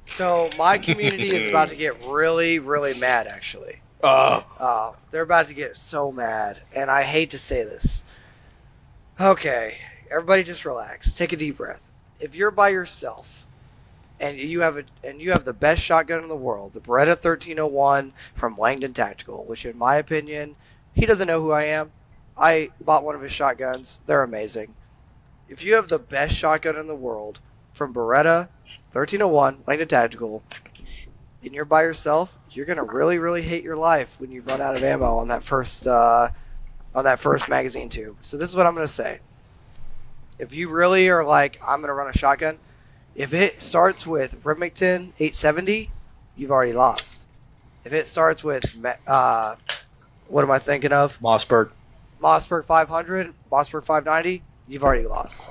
So my community is about to get really, really mad, actually. They're about to get so mad, and I hate to say this. Okay, everybody just relax. Take a deep breath. If you're by yourself and you have the best shotgun in the world, the Beretta 1301 from Langdon Tactical, which in my opinion, he doesn't know who I am. I bought one of his shotguns. They're amazing. If you have the best shotgun in the world from Beretta 1301 Langdon Tactical, and you're by yourself, you're gonna really, really hate your life when you run out of ammo on that first magazine tube. So this is what I'm gonna say. If you really are like, I'm going to run a shotgun, if it starts with Remington 870, you've already lost. If it starts with, what am I thinking of? Mossberg 500, Mossberg 590, you've already lost.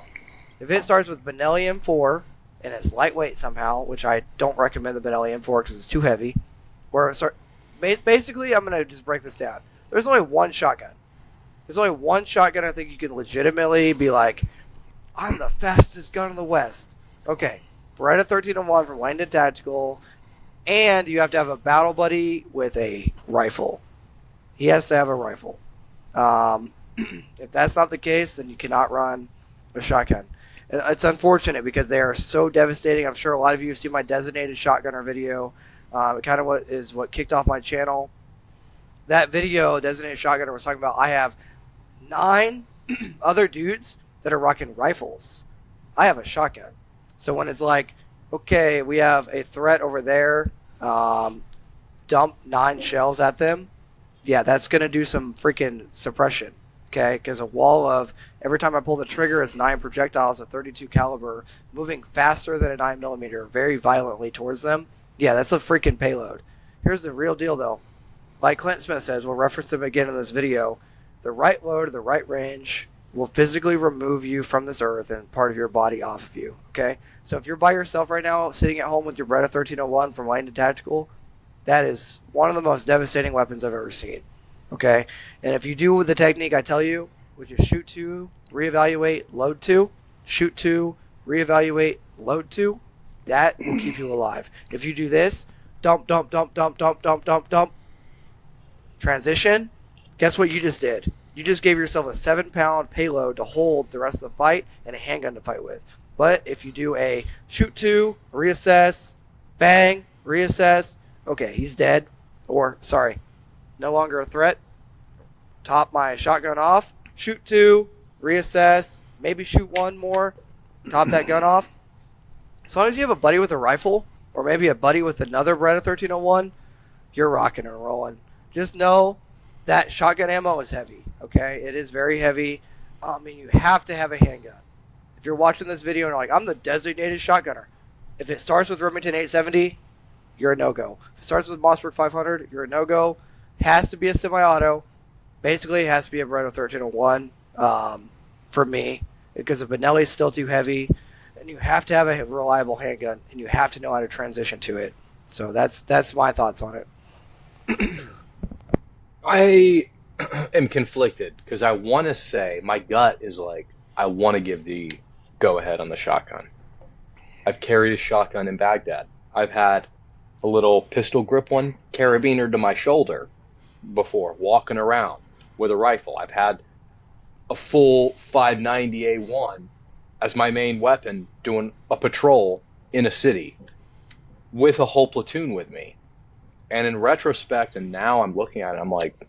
If it starts with Benelli M4, and it's lightweight somehow, which I don't recommend the Benelli M4 because it's too heavy, basically, I'm going to just break this down. There's only one shotgun. There's only one shotgun I think you can legitimately be like, I'm the fastest gun in the West. Okay, Beretta 1301 from Langdon Tactical, and you have to have a battle buddy with a rifle. He has to have a rifle. If that's not the case, then you cannot run a shotgun. It's unfortunate because they are so devastating. I'm sure a lot of you have seen my designated shotgunner video. It kind of what kicked off my channel. That video, designated shotgunner, was talking about I have 9 other dudes that are rocking rifles. I have a shotgun. So when it's like, okay, we have a threat over there, dump 9 shells at them, yeah, that's going to do some freaking suppression. Okay, because a wall of every time I pull the trigger, it's 9 projectiles of 32 caliber moving faster than a 9mm, very violently towards them. Yeah, that's a freaking payload. Here's the real deal, though. Like Clint Smith says, we'll reference him again in this video. The right load, the right range will physically remove you from this earth and part of your body off of you. Okay, so if you're by yourself right now, sitting at home with your Beretta 1301 from Langdon Tactical, that is one of the most devastating weapons I've ever seen. Okay, and if you do the technique I tell you, which is shoot 2, reevaluate, load 2, shoot 2, reevaluate, load 2, that will keep you alive. If you do this, dump, dump, dump, dump, dump, dump, dump, dump, transition, guess what you just did? You just gave yourself a 7-pound payload to hold the rest of the fight and a handgun to fight with. But if you do a shoot 2, reassess, bang, reassess, okay, he's dead, or, sorry, no longer a threat, top my shotgun off, shoot 2, reassess, maybe shoot 1 more, top that gun off. As long as you have a buddy with a rifle, or maybe a buddy with another Beretta 1301, you're rocking and rolling. Just know that shotgun ammo is heavy, okay? It is very heavy. And you have to have a handgun. If you're watching this video and you're like, I'm the designated shotgunner, if it starts with Remington 870, you're a no-go. If it starts with Mossberg 500, you're a no-go. Has to be a semi-auto. Basically, it has to be a Beretta 1301 for me, because the Benelli is still too heavy, and you have to have a reliable handgun, and you have to know how to transition to it. So that's my thoughts on it. I am conflicted because I want to say, my gut is like, I want to give the go-ahead on the shotgun. I've carried a shotgun in Baghdad. I've had a little pistol grip one carabiner to my shoulder before, walking around with a rifle. I've had a full 590A1 as my main weapon doing a patrol in a city with a whole platoon with me. And in retrospect, and now I'm looking at it, I'm like,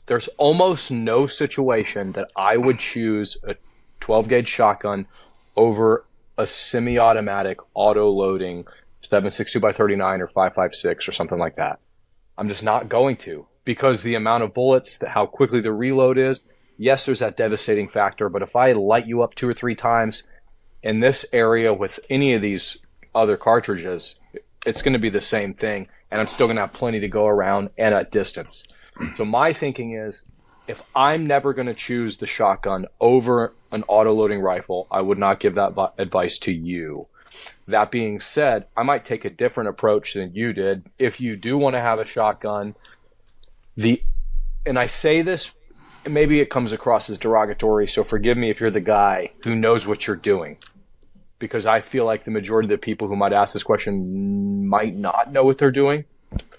there's almost no situation that I would choose a 12-gauge shotgun over a semi-automatic auto-loading 7.62x39 or 5.56 or something like that. I'm just not going to, because the amount of bullets, how quickly the reload is, yes, there's that devastating factor, but if I light you up 2 or 3 times in this area with any of these other cartridges, it's going to be the same thing, and I'm still going to have plenty to go around and at distance. So my thinking is, if I'm never going to choose the shotgun over an auto-loading rifle, I would not give that advice to you. That being said, I might take a different approach than you did. If you do want to have a shotgun, and I say this, maybe it comes across as derogatory, so forgive me if you're the guy who knows what you're doing. Because I feel like the majority of the people who might ask this question might not know what they're doing.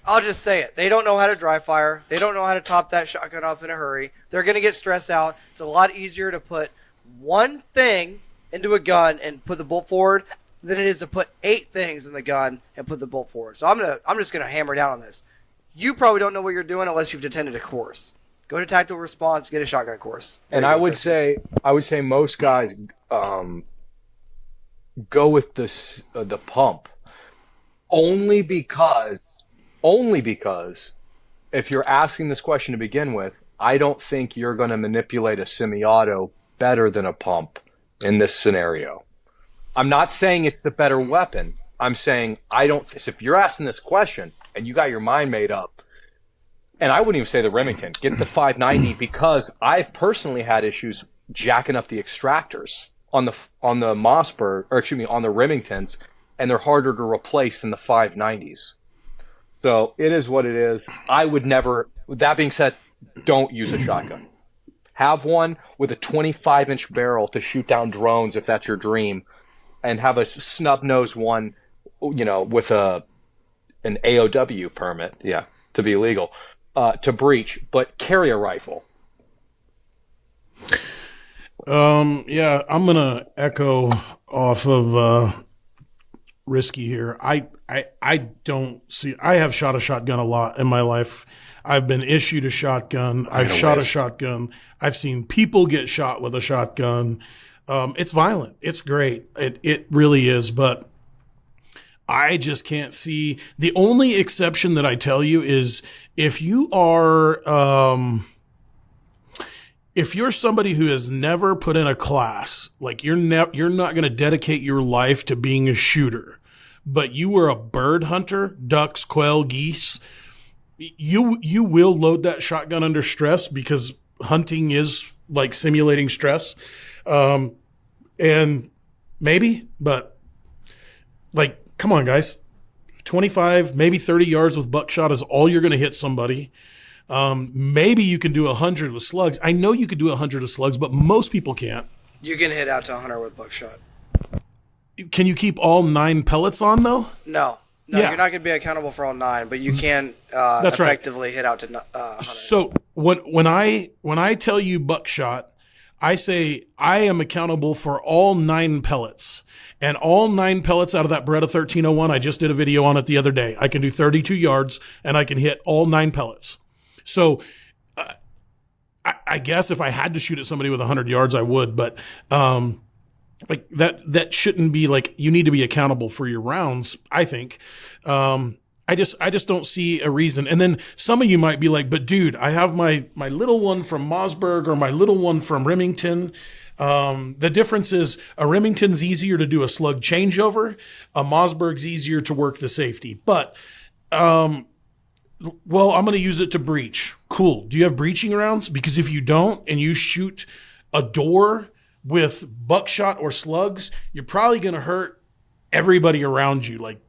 I'll just say it. They don't know how to dry fire. They don't know how to top that shotgun off in a hurry. They're going to get stressed out. It's a lot easier to put one thing into a gun and put the bolt forward than it is to put 8 things in the gun and put the bolt forward. So I'm just going to hammer down on this. You probably don't know what you're doing unless you've attended a course. Go to Tactical Response, get a shotgun course. And I would say most guys go with the pump only because if you're asking this question to begin with, I don't think you're going to manipulate a semi-auto better than a pump in this scenario. I'm not saying it's the better weapon. I'm saying if you're asking this question and you got your mind made up, and I wouldn't even say the Remington, get the 590, because I've personally had issues jacking up the extractors on the Mossberg, or excuse me, on the Remingtons, and they're harder to replace than the 590s. So it is what it is. I would never, with that being said, don't use a shotgun. Have one with a 25-inch barrel to shoot down drones if that's your dream, and have a snub-nosed one, with an AOW permit, to be legal, to breach, but carry a rifle. Yeah, I'm gonna echo off of Risky here. I don't see. I have shot a shotgun a lot in my life. I've been issued a shotgun. I've shot a shotgun. I've seen people get shot with a shotgun. It's violent. It's great. It really is. But I just can't see. The only exception that I tell you is if you are, if you're somebody who has never put in a class, like you're not going to dedicate your life to being a shooter, but you were a bird hunter, ducks, quail, geese, you will load that shotgun under stress because hunting is like simulating stress. And maybe, but like, come on, guys, 25, maybe 30 yards with buckshot is all you're going to hit somebody. Maybe you can do 100 with slugs. I know you could do 100 with slugs, but most people can't. You can hit out to 100 with buckshot. Can you keep all 9 pellets on, though? No, Yeah. you're not going to be accountable for all 9, but you can That's right. effectively hit out to 100. So when I tell you buckshot, I say I am accountable for all 9 pellets. And all 9 pellets out of that Beretta 1301, I just did a video on it the other day. I can do 32 yards, and I can hit all 9 pellets. So I guess if I had to shoot at somebody with 100 yards, I would. But like that shouldn't be like, you need to be accountable for your rounds, I think. I just don't see a reason. And then some of you might be like, but dude, I have my little one from Mossberg or my little one from Remington. The difference is a Remington's easier to do a slug changeover. A Mossberg's easier to work the safety. But, well, I'm going to use it to breach. Cool. Do you have breaching rounds? Because if you don't and you shoot a door with buckshot or slugs, you're probably going to hurt everybody around you. Like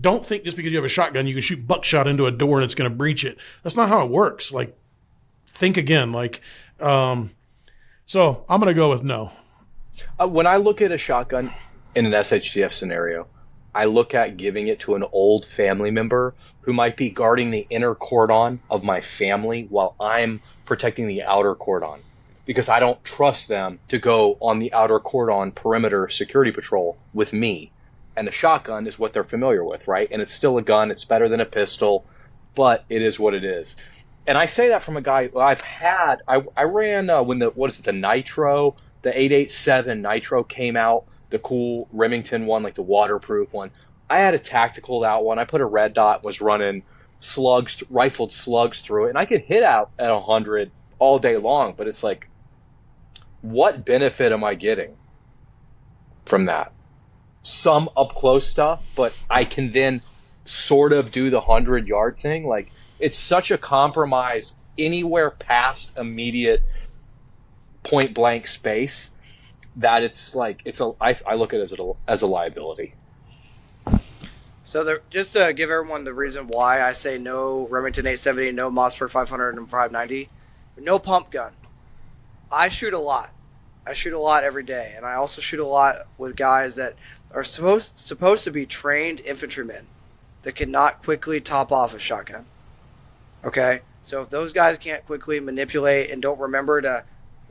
don't think just because you have a shotgun, you can shoot buckshot into a door and it's going to breach it. That's not how it works. Like, think again. Like, so I'm going to go with no. When I look at a shotgun in an SHTF scenario, I look at giving it to an old family member who might be guarding the inner cordon of my family while I'm protecting the outer cordon, because I don't trust them to go on the outer cordon perimeter security patrol with me. And a shotgun is what they're familiar with, right? And it's still a gun. It's better than a pistol, but it is what it is. And I say that from a guy I've had. I ran when the Nitro, the 887 Nitro came out, the cool Remington one, like the waterproof one. I had a tactical out one. I put a red dot, was running slugs, rifled slugs through it, and I could hit out at 100 all day long. But it's like, what benefit am I getting from that? Some up close stuff, but I can then sort of do the 100-yard thing. Like, it's such a compromise anywhere past immediate point blank space that it's like I look at it as a liability. So just to give everyone the reason why I say no Remington 870, no Mossberg 500 and 590, no pump gun. I shoot a lot. I shoot a lot every day, and I also shoot a lot with guys that are supposed to be trained infantrymen that cannot quickly top off a shotgun. Okay? So if those guys can't quickly manipulate and don't remember to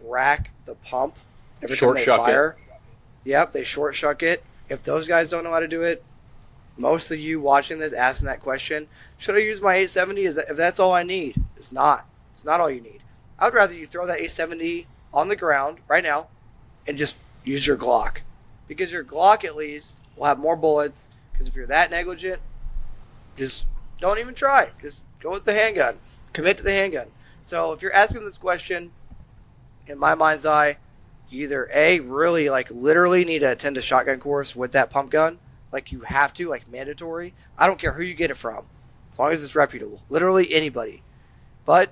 rack the pump every time they fire, yep, they short shuck it. If those guys don't know how to do it, most of you watching this asking that question, should I use my 870? If that's all I need? It's not. It's not all you need. I would rather you throw that 870 on the ground right now and just use your Glock. Because your Glock at least will have more bullets. Because if you're that negligent, just don't even try. Just go with the handgun. Commit to the handgun. So if you're asking this question, in my mind's eye, you either A, really like literally need to attend a shotgun course with that pump gun. Like you have to, like mandatory. I don't care who you get it from. As long as it's reputable. Literally anybody. But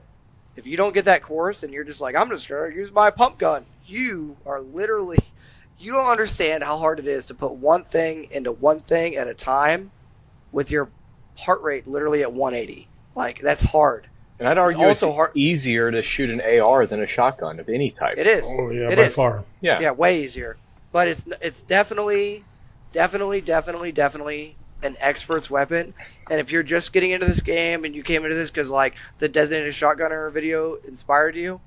if you don't get that course and you're just like, I'm just going to use my pump gun, you don't understand how hard it is to put one thing into one thing at a time with your heart rate literally at 180. Like, that's hard. And I'd argue it's also hard. easier to shoot an AR than a shotgun of any type. It is. Oh yeah, It by is. far. Yeah, way easier. But it's definitely an expert's weapon. And if you're just getting into this game and you came into this because like the Designated Shotgunner video inspired you,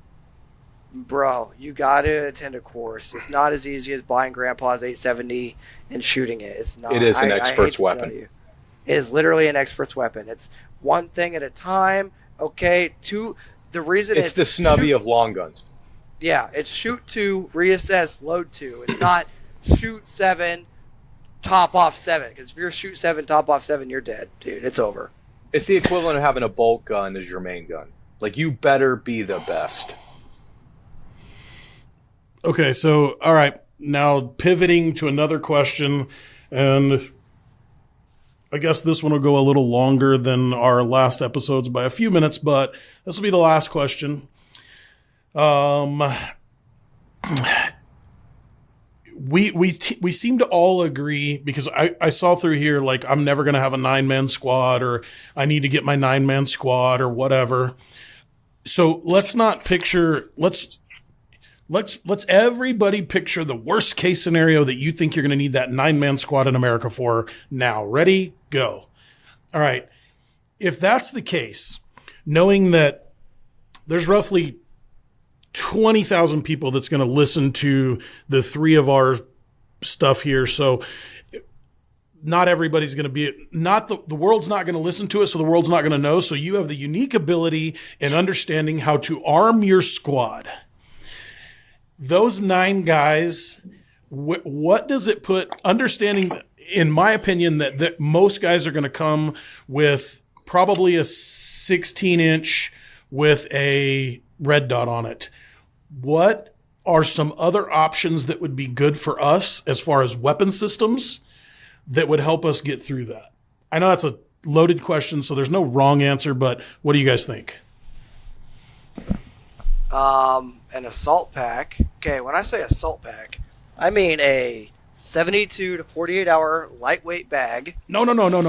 bro, you gotta attend a course. It's not as easy as buying Grandpa's 870 and shooting it. It's not. It is an I hate expert's to tell weapon. you. It is literally an expert's weapon. It's one thing at a time. Okay, the reason It's the snubby of long guns. Yeah, it's shoot 2, reassess, load 2. It's not shoot 7, top off 7. Because if you're shoot 7, top off 7, you're dead, dude. It's over. It's the equivalent of having a bolt gun as your main gun. Like, you better be the best. Okay, so all right, now pivoting to another question, and I guess this one will go a little longer than our last episodes by a few minutes, but this will be the last question. We seem to all agree, because I saw through here, like, I'm never going to have a 9-man squad, or I need to get my 9-man squad, or whatever. So let's not picture, let's everybody picture the worst case scenario that you think you're going to need that 9-man squad in America for now. Ready? Go. All right. If that's the case, knowing that there's roughly 20,000 people that's going to listen to the 3 of our stuff here. So not everybody's going to be, the world's not going to listen to it. So the world's not going to know. So you have the unique ability in understanding how to arm your squad. Those 9 guys, what does it put, understanding, in my opinion, that most guys are going to come with probably a 16-inch with a red dot on it. What are some other options that would be good for us as far as weapon systems that would help us get through that? I know that's a loaded question, so there's no wrong answer, but what do you guys think? An assault pack. Okay, when I say assault pack, I mean a 72 to 48 hour lightweight bag. No.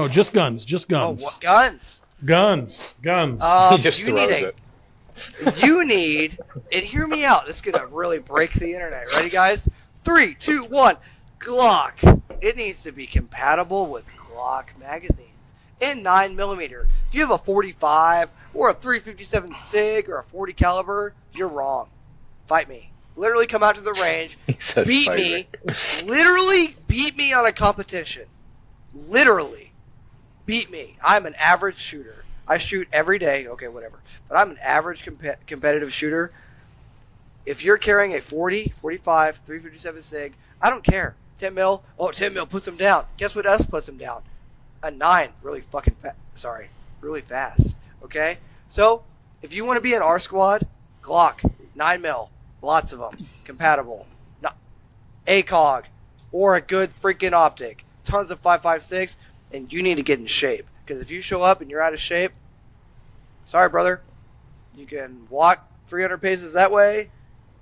Just guns. Oh, what guns? Guns. He just throws it. You need, and hear me out, this is going to really break the internet. Ready, guys? 3, 2, 1. Glock. It needs to be compatible with Glock magazines in 9mm. If you have a 45 or a 357 SIG or a 40 caliber, you're wrong. Fight me. Literally come out to the range, beat me. Literally beat me on a competition. Literally beat me. I'm an average shooter. I shoot every day. Okay, whatever. But I'm an average competitive shooter. If you're carrying a 40, 45, 357 SIG, I don't care. 10 mil. Oh, 10 mil puts them down. Guess what else puts them down? A 9. Really fucking really fast. Okay? So, if you want to be in our squad, Glock, 9 mil. Lots of them. Compatible. ACOG. Or a good freaking optic. Tons of 5.56, and you need to get in shape. Because if you show up and you're out of shape, sorry, brother. You can walk 300 paces that way.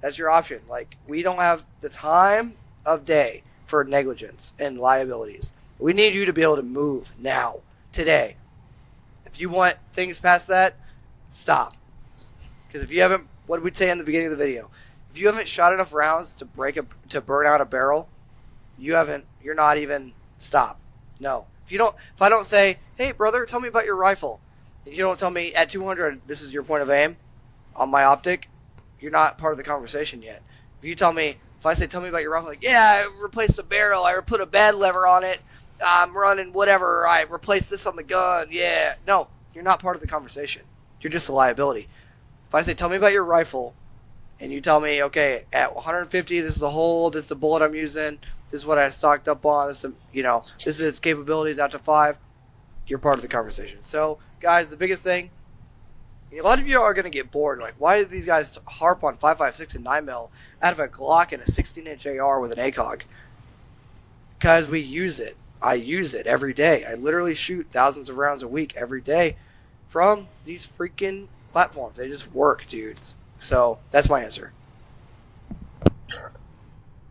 That's your option. Like, we don't have the time of day for negligence and liabilities. We need you to be able to move now, today. If you want things past that, stop. Because if you haven't, what did we say in the beginning of the video? If you haven't shot enough rounds to burn out a barrel, you're not even, stop. No. If I don't say, hey brother, tell me about your rifle, and you don't tell me at 200 this is your point of aim on my optic, you're not part of the conversation yet. If I say tell me about your rifle, like, yeah, I replaced the barrel, I put a bad lever on it, I'm running whatever, I replaced this on the gun, yeah. No, you're not part of the conversation. You're just a liability. If I say tell me about your rifle, and you tell me, okay, at 150 this is the hole, this is the bullet I'm using, this is what I stocked up on, this is its capabilities out to 5, you're part of the conversation. So, guys, the biggest thing, a lot of you are going to get bored. Like, why do these guys harp on 5.56 and 9mm out of a Glock and a 16-inch AR with an ACOG? Because we use it. I use it every day. I literally shoot thousands of rounds a week every day from these freaking platforms. They just work, dudes. So, that's my answer.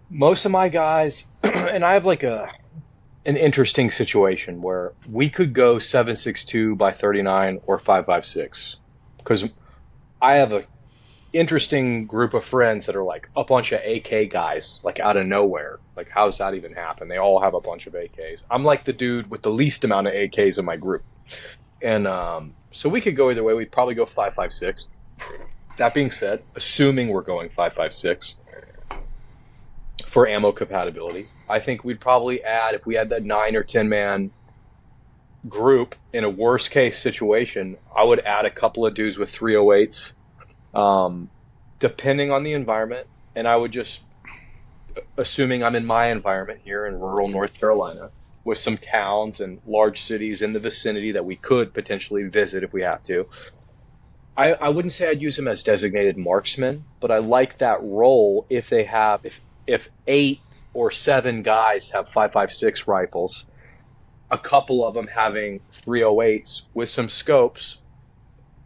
Most of my guys, and I have like an interesting situation where we could go 7.62 by 39 or 5.56. because I have a interesting group of friends that are like a bunch of AK guys, like out of nowhere. Like, how's that even happen? They all have a bunch of AKs. I'm like the dude with the least amount of AKs in my group. And so we could go either way. We'd probably go 5.56. That being said, assuming we're going 5.56 for ammo compatibility, I think we'd probably add, if we had that 9 or 10 man group in a worst case situation, I would add a couple of dudes with 308s, depending on the environment. And I would just, assuming I'm in my environment here in rural North Carolina, with some towns and large cities in the vicinity that we could potentially visit if we have to, I wouldn't say I'd use them as designated marksmen, but I like that role if they have, if 8 or 7 guys have 5.56 rifles, a couple of them having 308s with some scopes,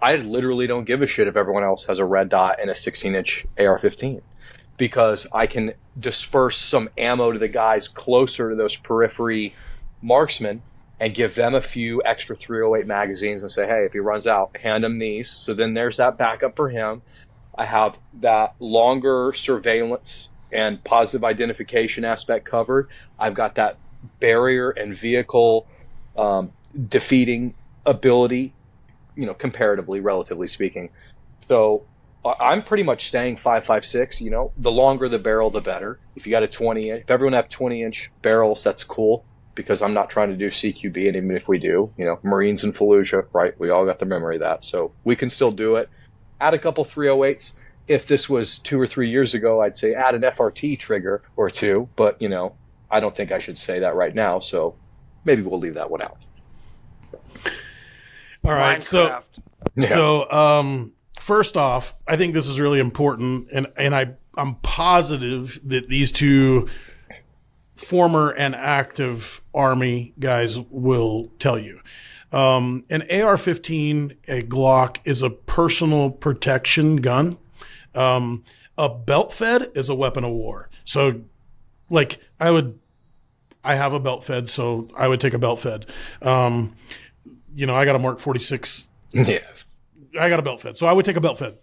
I literally don't give a shit if everyone else has a red dot and a 16-inch AR-15, because I can disperse some ammo to the guys closer to those periphery marksmen and give them a few extra 308 magazines and say, hey, if he runs out, hand him these. So then there's that backup for him. I have that longer surveillance and positive identification aspect covered. I've got that barrier and vehicle defeating ability, comparatively, relatively speaking. So I'm pretty much staying 5.56. The longer the barrel, the better. If you got a 20-inch, if everyone have 20-inch barrels, that's cool, because I'm not trying to do CQB, and even if we do, Marines and Fallujah, right? We all got the memory of that, so we can still do it. Add a couple 308s. If this was 2 or 3 years ago, I'd say add an FRT trigger or two, but I don't think I should say that right now, so maybe we'll leave that one out. All right, Minecraft. so first off, I think this is really important, and I'm positive that these two former and active Army guys will tell you. An AR-15, a Glock, is a personal protection gun. A belt fed is a weapon of war. So, like, I have a belt fed, so I would take a belt fed. I got a Mark 46. Yeah. I got a belt fed, so I would take a belt fed.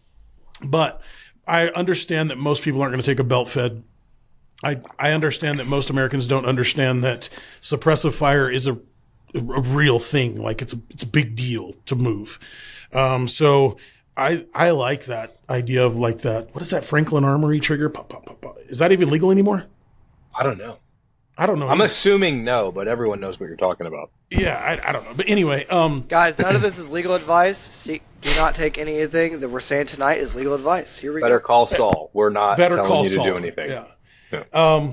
But I understand that most people aren't going to take a belt fed. I understand that most Americans don't understand that suppressive fire is a real thing. Like, it's a big deal to move. So I like that idea of, like, that. What is that Franklin Armory trigger? Pop, pop, pop, pop. Is that even legal anymore? I don't know. I'm assuming no, but everyone knows what you're talking about. Yeah, I don't know. But anyway, guys, none of this is legal advice. See, do not take anything that we're saying tonight as legal advice. Here we go. Better call Saul. We're not telling you to Saul. do anything. Yeah.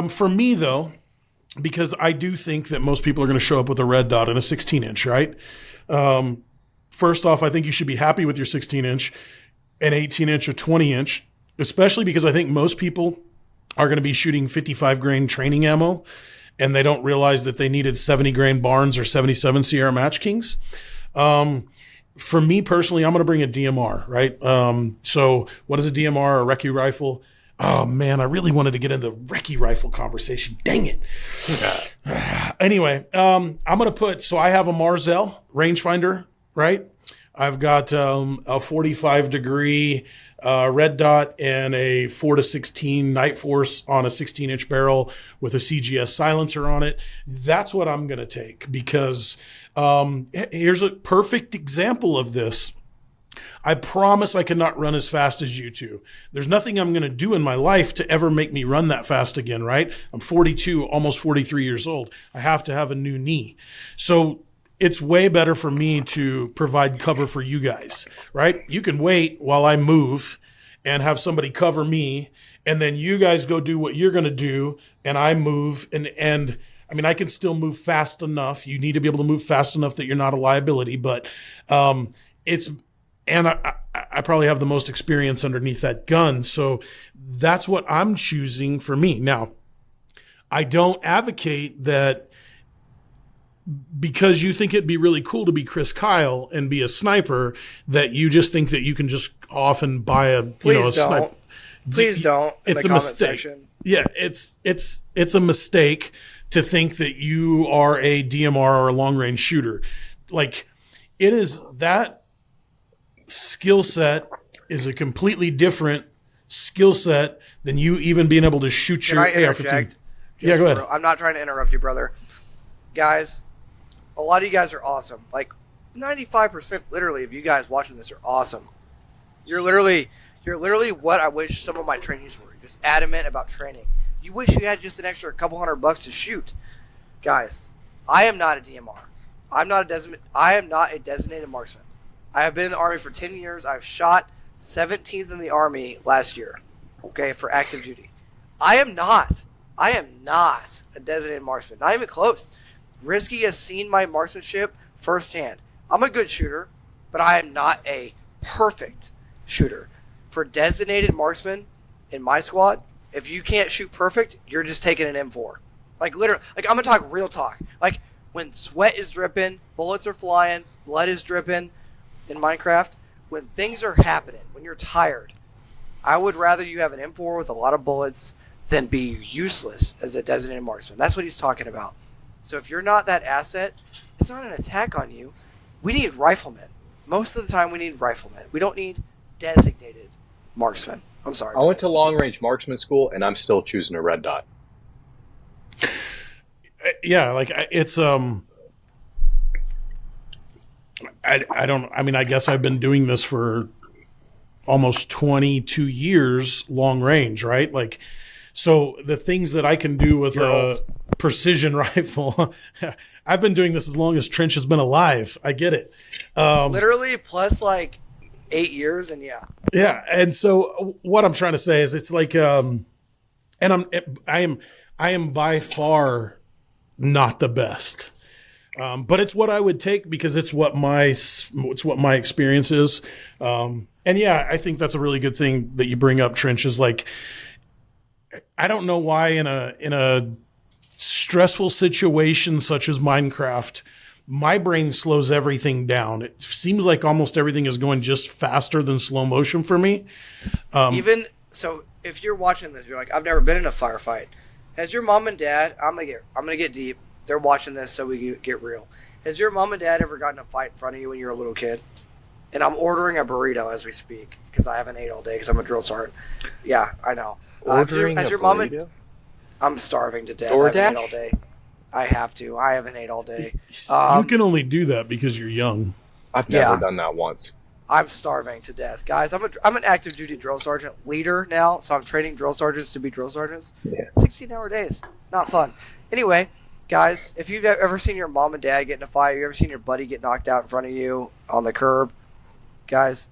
For me, though, because I do think that most people are going to show up with a red dot and a 16-inch, right? First off, I think you should be happy with your 16-inch, an 18-inch, or 20-inch, especially because I think most people are going to be shooting 55 grain training ammo, and they don't realize that they needed 70 grain Barnes or 77 Sierra Match Kings. For me personally, I'm going to bring a DMR, right? So what is a DMR, a recce rifle? Oh man, I really wanted to get into the recce rifle conversation. Dang it. Anyway, I'm going to so I have a Marzell rangefinder, right? I've got a 45 degree red dot and a 4-16 Night Force on a 16-inch barrel with a CGS silencer on it. That's what I'm going to take, because here's a perfect example of this. I promise I cannot run as fast as you two. There's nothing I'm going to do in my life to ever make me run that fast again, right? I'm 42, almost 43 years old. I have to have a new knee. So it's way better for me to provide cover for you guys, right? You can wait while I move and have somebody cover me, and then you guys go do what you're going to do, and I move, and I mean, I can still move fast enough. You need to be able to move fast enough that you're not a liability, but and I probably have the most experience underneath that gun. So that's what I'm choosing for me. Now, I don't advocate that because you think it'd be really cool to be Chris Kyle and be a sniper, that you just think that you can just off and buy a sniper. Please don't. It's a mistake. Section. Yeah, it's a mistake to think that you are a DMR or a long range shooter. Like, it is that skill set is a completely different skill set than you even being able to shoot Can your I AR-15. interject? Yeah, go ahead. I'm not trying to interrupt you, brother. Guys, a lot of you guys are awesome. Like 95% literally of you guys watching this are awesome. You're literally what I wish some of my trainees were. Just adamant about training. You wish you had just an extra couple $100 to shoot. Guys, I am not a DMR. I am not a designated marksman. I have been in the Army for 10 years. I've shot 17th in the Army last year. Okay, for active duty. I am not a designated marksman. Not even close. Risky has seen my marksmanship firsthand. I'm a good shooter, but I am not a perfect shooter. For designated marksman in my squad, if you can't shoot perfect, you're just taking an M4. Like literally, like I'm gonna talk real talk. Like when sweat is dripping, bullets are flying, blood is dripping in Minecraft, when things are happening, when you're tired, I would rather you have an M4 with a lot of bullets than be useless as a designated marksman. That's what he's talking about. So if you're not that asset, it's not an attack on you. We need riflemen. Most of the time we need riflemen. We don't need designated marksmen. I'm sorry. I went to long-range marksman school, and I'm still choosing a red dot. Yeah, like it's I guess I've been doing this for almost 22 years long range, right? Like, so the things that I can do with a precision rifle, I've been doing this as long as Trench has been alive. I get it. Literally plus like 8 years, and yeah. Yeah, and so what I'm trying to say is it's like, and I am by far not the best. But it's what I would take because it's what my experience is. And yeah, I think that's a really good thing that you bring up, Trench, is like, I don't know why in a stressful situation such as Minecraft, my brain slows everything down. It seems like almost everything is going just faster than slow motion for me. Even so, if you're watching this, you're like, I've never been in a firefight. Has your mom and dad? I'm gonna get deep. They're watching this, so we get real. Has your mom and dad ever gotten in a fight in front of you when you were a little kid? And I'm ordering a burrito as we speak because I haven't ate all day because I'm a drill sergeant. Yeah, I know. Ordering a burrito? I'm starving to death. DoorDash? I haven't ate all day. I have to. I haven't ate all day. You can only do that because you're young. I've never done that once. I'm starving to death, guys. I'm an active duty drill sergeant leader now, so I'm training drill sergeants to be drill sergeants. Yeah. 16-hour days, not fun. Anyway, guys, if you've ever seen your mom and dad get in a fight, you ever seen your buddy get knocked out in front of you on the curb, guys,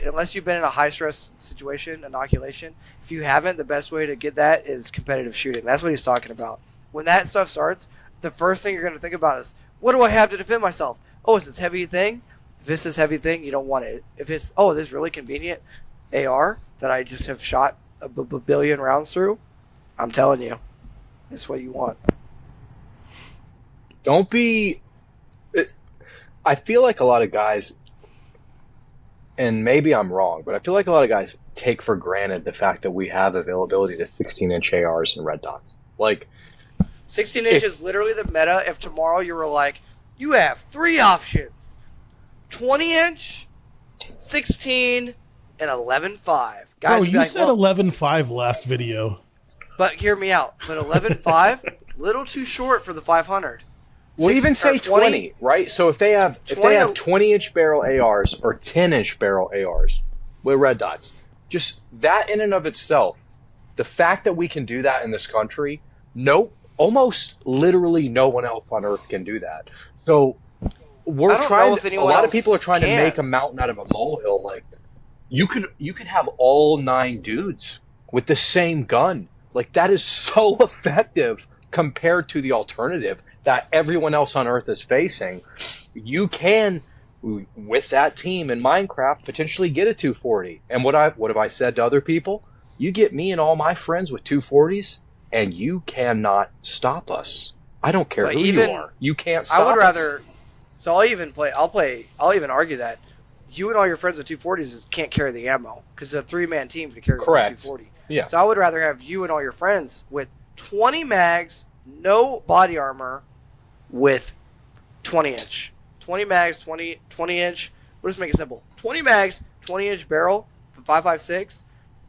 unless you've been in a high stress situation, inoculation, if you haven't, the best way to get that is competitive shooting. That's what he's talking about. When that stuff starts, the first thing you're going to think about is, what do I have to defend myself? Oh, it's this heavy thing. If it's this heavy thing, you don't want it. If it's, this really convenient AR that I just have shot a billion rounds through, I'm telling you, it's what you want. Don't be... I feel like a lot of guys, and maybe I'm wrong, but I feel like a lot of guys take for granted the fact that we have availability to 16-inch ARs and red dots. Like, 16-inch is literally the meta. If tomorrow you were like, you have 3 options: 20-inch, 16, and 11.5. Guys, Bro, you like, said 11.5 last video. But hear me out. But 11.5, little too short for the 500. We'll even say 20, right? So if they have 20-inch barrel ARs or 10-inch barrel ARs with red dots, just that in and of itself, the fact that we can do that in this country, almost literally no one else on earth can do that. So we're trying. A lot of people are trying to make a mountain out of a molehill. Like you could have all 9 dudes with the same gun. Like that is so effective compared to the alternative that everyone else on earth is facing. You can, with that team in Minecraft, potentially get a 240. And what have I said to other people? You get me and all my friends with 240s, and you cannot stop us. I don't care who you are. You can't stop us. I would rather. So I'll even argue that you and all your friends with 240s can't carry the ammo because a 3-man team can carry 240. Yeah. So I would rather have you and all your friends with 20 mags, no body armor, with 20-inch. 20 mags, 20-inch. We'll just make it simple. 20 mags, 20-inch barrel, 5.56.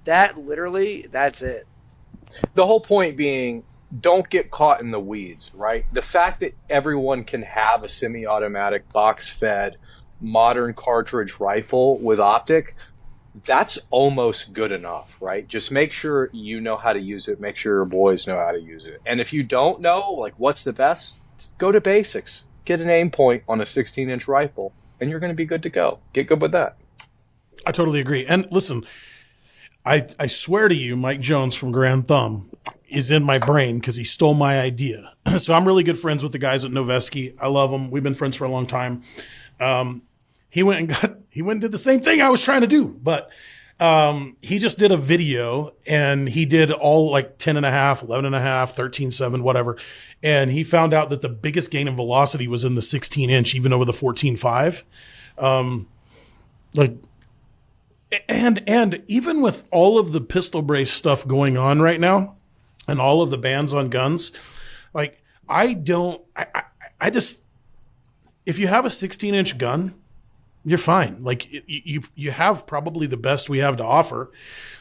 That's it. The whole point being, don't get caught in the weeds, right? The fact that everyone can have a semi-automatic, box-fed, modern cartridge rifle with optic, that's almost good enough, right? Just make sure you know how to use it. Make sure your boys know how to use it. And if you don't know, like, what's the best, go to basics. Get an aim point on a 16-inch rifle, and you're going to be good to go. Get good with that. I totally agree. And listen, I swear to you, Mike Jones from Grand Thumb is in my brain because he stole my idea. So I'm really good friends with the guys at Noveski. I love them. We've been friends for a long time. He went and did the same thing I was trying to do, but he just did a video and he did all like 10.5, 11.5, 13.7, whatever. And he found out that the biggest gain in velocity was in the 16-inch, even over the 14.5. And even with all of the pistol brace stuff going on right now and all of the bans on guns, like I just, if you have a 16-inch gun, you're fine. Like you have probably the best we have to offer.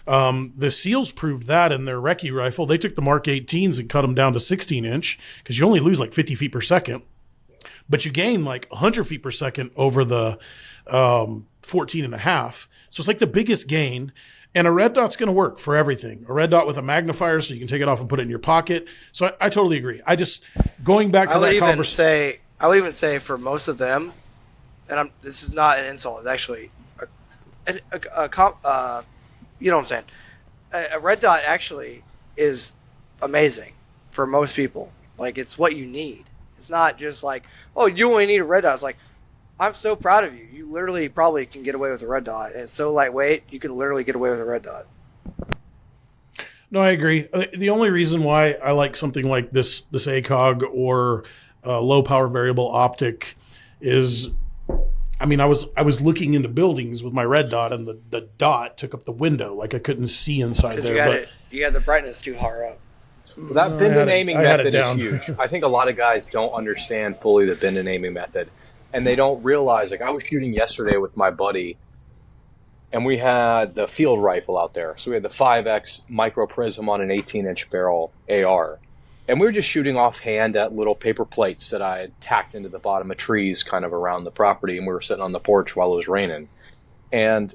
The SEALs proved that in their recce rifle. They took the Mark 18s and cut them down to 16-inch because you only lose like 50 feet per second, but you gain like 100 feet per second over the 14.5. So it's like the biggest gain. And a red dot's going to work for everything. A red dot with a magnifier so you can take it off and put it in your pocket. So I totally agree. I just, going back to that conversation. I would even say for most of them, and this is not an insult, it's actually you know what I'm saying? A red dot actually is amazing for most people. Like, it's what you need. It's not just like, oh, you only need a red dot. It's like, I'm so proud of you. You literally probably can get away with a red dot. And it's so lightweight, you can literally get away with a red dot. No, I agree. The only reason why I like something like this ACOG or low power variable optic is, I mean, I was looking into buildings with my red dot, and the dot took up the window. Like, I couldn't see inside there. You had the brightness too high up. That bend and aiming method is huge. I think a lot of guys don't understand fully the bend and aiming method, and they don't realize. Like, I was shooting yesterday with my buddy, and we had the field rifle out there. So we had the 5X micro prism on an 18-inch barrel AR. And we were just shooting offhand at little paper plates that I had tacked into the bottom of trees kind of around the property, and we were sitting on the porch while it was raining. And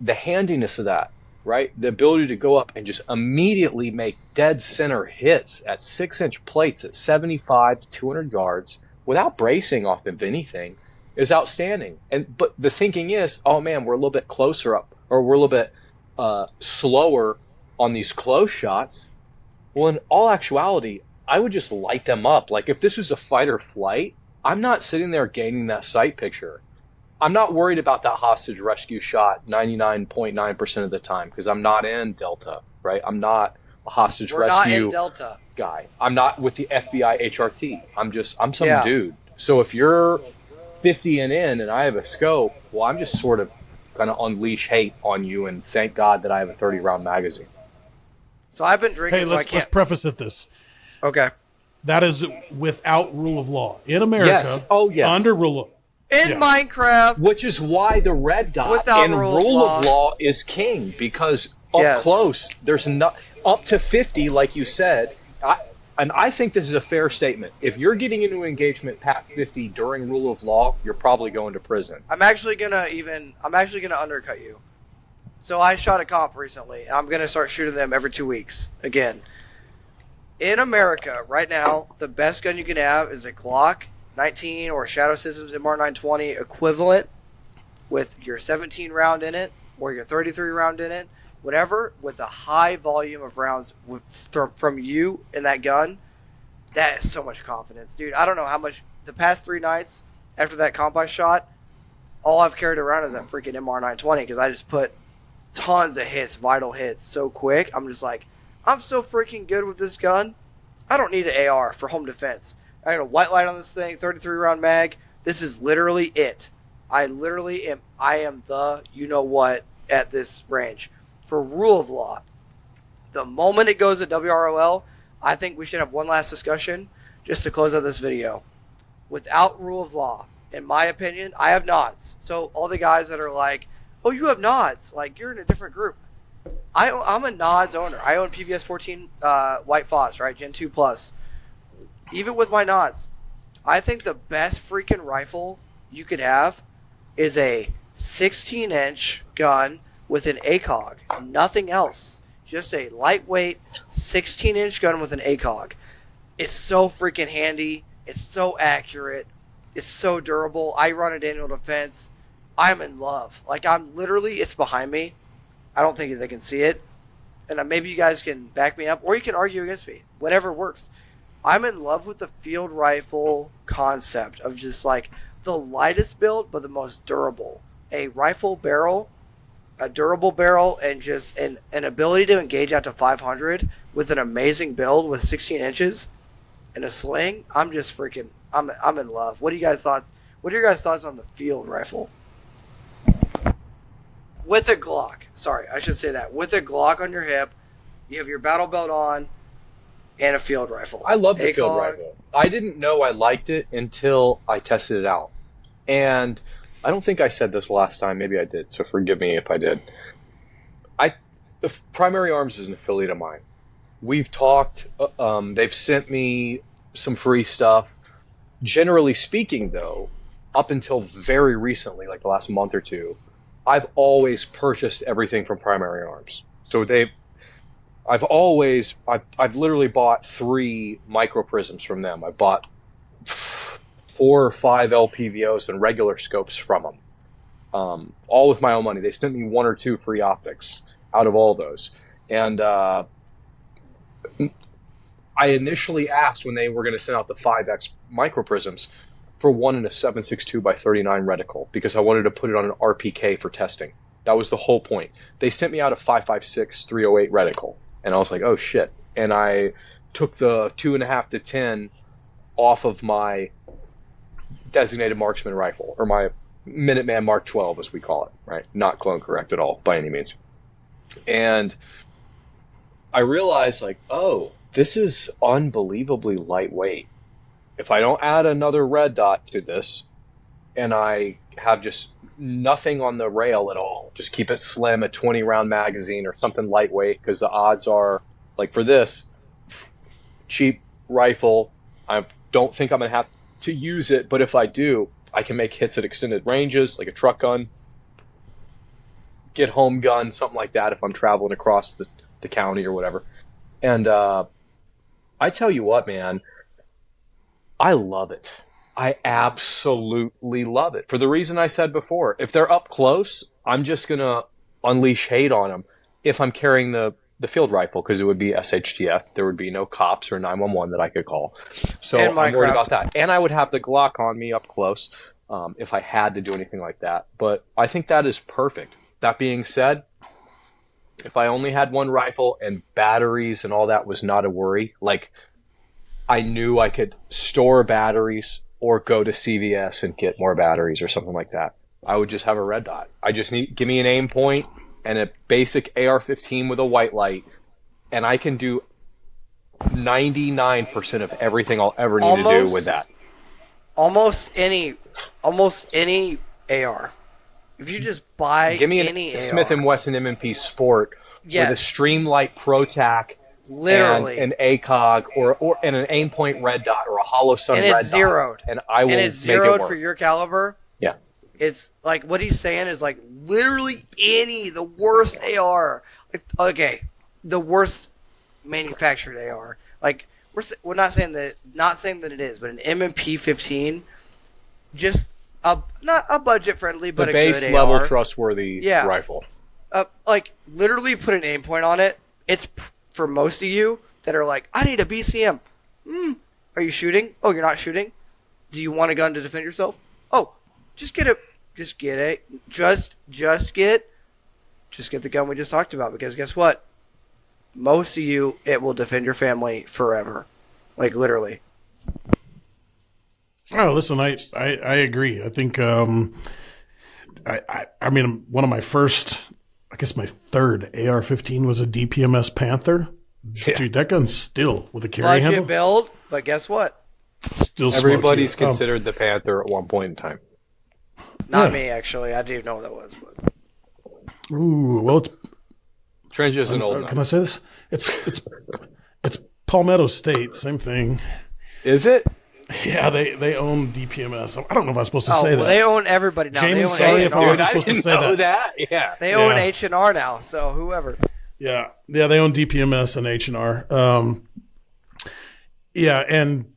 the handiness of that, right? The ability to go up and just immediately make dead center hits at 6-inch plates at 75 to 200 yards without bracing off of anything is outstanding. But the thinking is, oh man, we're a little bit closer up, or we're a little bit slower on these close shots. Well, in all actuality, I would just light them up. Like, if this was a fight or flight, I'm not sitting there gaining that sight picture. I'm not worried about that hostage rescue shot 99.9% of the time because I'm not in Delta, right? I'm not a hostage rescue not in Delta guy. I'm not with the FBI HRT. I'm some dude. So if you're 50 and in and I have a scope, well, I'm just sort of going to unleash hate on you, and thank God that I have a 30-round magazine. So I've been drinking. Hey, let's preface it this. Okay. That is without rule of law in America. Yes. Oh, yes. Under rule of in Minecraft, which is why the red dot in rule of law is king, because up close there's not up to 50, like you said. I think this is a fair statement. If you're getting into an engagement past 50 during rule of law, you're probably going to prison. I'm actually gonna undercut you. So I shot a comp recently, and I'm going to start shooting them every 2 weeks again. In America, right now, the best gun you can have is a Glock 19 or Shadow Systems MR920 equivalent with your 17 round in it or your 33 round in it, whatever, with a high volume of rounds from you in that gun. That is so much confidence. Dude, I don't know how much, the past 3 nights after that comp I shot, all I've carried around is that freaking MR920 because I just put tons of hits, vital hits, so quick. I'm just like, I'm so freaking good with this gun. I don't need an AR for home defense. I got a white light on this thing, 33 round mag. This is literally it. I am the you-know-what at this range. For rule of law, the moment it goes to WROL, I think we should have one last discussion just to close out this video. Without rule of law, in my opinion, I have nods. So all the guys that are like, Oh, you have nods. Like, you're in a different group. I'm a nods owner. I own PVS 14 White Foss, right? Gen 2 Plus. Even with my nods, I think the best freaking rifle you could have is a 16-inch gun with an ACOG. Nothing else. Just a lightweight 16-inch gun with an ACOG. It's so freaking handy. It's so accurate. It's so durable. I run a Daniel Defense. I'm in love. Like, I'm literally, it's behind me. I don't think they can see it. And maybe you guys can back me up, or you can argue against me. Whatever works. I'm in love with the field rifle concept of just like the lightest build, but the most durable. A rifle barrel, a durable barrel, and just an ability to engage out to 500 with an amazing build with 16 inches and a sling. I'm just freaking, I'm in love. What are you guys' thoughts? What are your guys' thoughts on the field rifle? With a Glock. Sorry, I should say that. With a Glock on your hip, you have your battle belt on, and a field rifle. I love the field rifle. I didn't know I liked it until I tested it out. And I don't think I said this last time. Maybe I did, so forgive me if I did. Primary Arms is an affiliate of mine. We've talked. They've sent me some free stuff. Generally speaking, though, up until very recently, like the last month or two, I've always purchased everything from Primary Arms. So I've literally bought 3 micro prisms from them. I bought 4 or 5 LPVOs and regular scopes from them, all with my own money. They sent me 1 or 2 free optics out of all those. And I initially asked when they were going to send out the 5X micro prisms for one in a 7.62 by 39 reticle because I wanted to put it on an RPK for testing. That was the whole point. They sent me out a 5.56 308 reticle, and I was like, oh shit. And I took the 2.5 to 10 off of my designated marksman rifle, or my Minuteman Mark 12, as we call it, right? Not clone correct at all, by any means. And I realized, like, oh, this is unbelievably lightweight. If I don't add another red dot to this, and I have just nothing on the rail at all, just keep it slim, a 20-round magazine or something lightweight, because the odds are, like for this cheap rifle, I don't think I'm going to have to use it, but if I do, I can make hits at extended ranges, like a truck gun, get home gun, something like that if I'm traveling across the county or whatever. And I tell you what, man, I love it. I absolutely love it. For the reason I said before, if they're up close, I'm just going to unleash hate on them if I'm carrying the field rifle, because it would be SHTF. There would be no cops or 911 that I could call. So I'm worried about that. And I would have the Glock on me up close if I had to do anything like that. But I think that is perfect. That being said, if I only had one rifle and batteries and all that was not a worry, like I knew I could store batteries or go to CVS and get more batteries or something like that, I would just have a red dot. I just give me an aim point and a basic AR-15 with a white light, and I can do 99% of everything I'll ever need to do with that. Almost any AR. If you just buy Give me any a AR, Smith & Wesson M&P Sport with a Streamlight ProTac, literally, and an ACOG or and an aim point red dot or a Hollow Sun red dot, and it's zeroed, and I will and it's make zeroed it work. for your caliber. Yeah, it's like what he's saying is like literally the worst AR. Okay, the worst manufactured AR. Like we're not saying that it is, but an M&P 15, just not a budget friendly, but the a base good level AR. trustworthy rifle. Like literally put an aim point on it. It's for most of you that are like, I need a BCM. Are you shooting? Oh, you're not shooting? Do you want a gun to defend yourself? Oh, just get it. Just get it. Just get the gun we just talked about, because guess what? Most of you, it will defend your family forever. Like literally. Oh, listen, I agree. I think I mean, one of my first, I guess my third AR-15 was a DPMS Panther. Yeah. Dude, that gun's still with a carry Budget handle. build, but guess what? Still Everybody's smoky. considered the Panther at one point in time. Not me, actually. I didn't even know what that was. But Ooh, well, Trench isn't old can I enough. say this? It's Palmetto State, same thing. Is it? Yeah, they own DPMS. I don't know if I'm supposed to Oh, say well, that. they own everybody now. James, They own sorry if I H&R. wasn't I supposed to didn't say know that. Yeah. They own Yeah. H&R now, so whoever. Yeah, they own DPMS and H&R. Yeah, and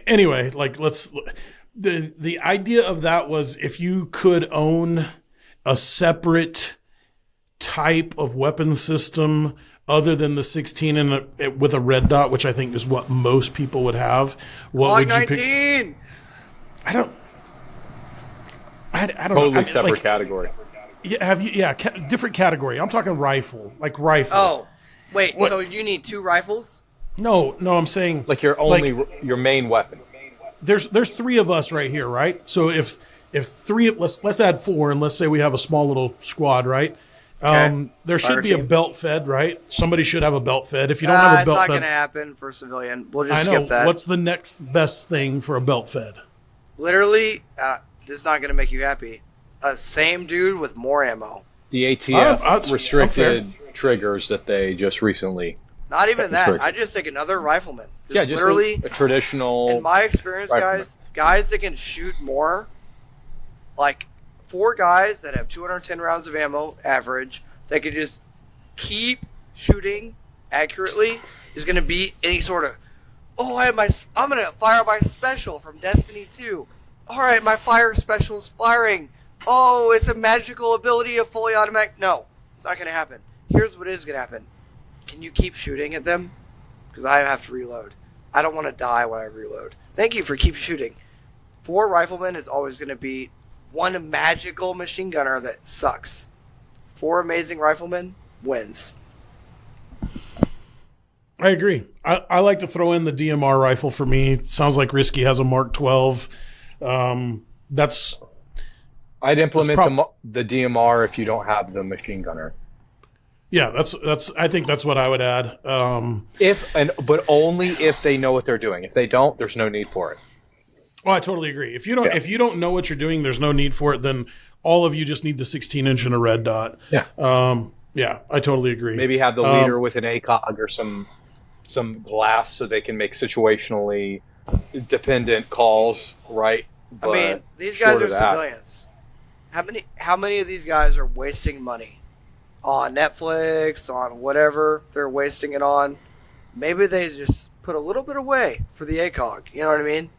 anyway, like the idea of that was if you could own a separate type of weapon system other than the 16 and with a red dot, which I think is what most people would have. What Glock would you pick? 19! I don't Totally know. separate Like, category. yeah, have you? Yeah, different category. I'm talking rifle, like rifle. Oh, wait, What? so you need 2 rifles? No, I'm saying Like your main weapon. there's 3 of us right here, right? So if 3, let's add 4, and let's say we have a small little squad, right? Okay. There should Fire be a team. belt fed, right? Somebody should have a belt fed. If you don't have a It's belt not fed, going to happen for civilian. We'll I just know. skip that. What's the next best thing for a belt fed? Literally, this is not going to make you happy. A same dude with more ammo. The I'm ATF restricted triggers that they just recently. Not even that. Sure. I just take another rifleman. Yeah, Just just literally, a traditional. in my experience, rifleman. guys that can shoot more, like 4 guys that have 210 rounds of ammo average, that can just keep shooting accurately, is going to beat any sort of, I'm going to fire my special from Destiny 2. All right, my fire special is firing. Oh, it's a magical ability of fully automatic. No, it's not going to happen. Here's what is going to happen. Can you keep shooting at them? Because I have to reload. I don't want to die when I reload. Thank you for keep shooting. 4 riflemen is always going to beat 1 magical machine gunner that sucks. 4 amazing riflemen wins. I agree. I like to throw in the DMR rifle for me. Sounds like Risky has a Mark 12. That's I'd implement the DMR if you don't have the machine gunner. yeah. That's. I think that's what I would add. But only if they know what they're doing. If they don't, there's no need for it. Well, I totally agree. If you don't know what you're doing, there's no need for it. Then all of you just need the 16-inch and a red dot. Yeah. Yeah, I totally agree. Maybe have the leader with an ACOG or some glass so they can make situationally dependent calls, right? I mean, these guys are civilians. How many of these guys are wasting money on Netflix, on whatever they're wasting it on? Maybe they just put a little bit away for the ACOG. You know what I mean?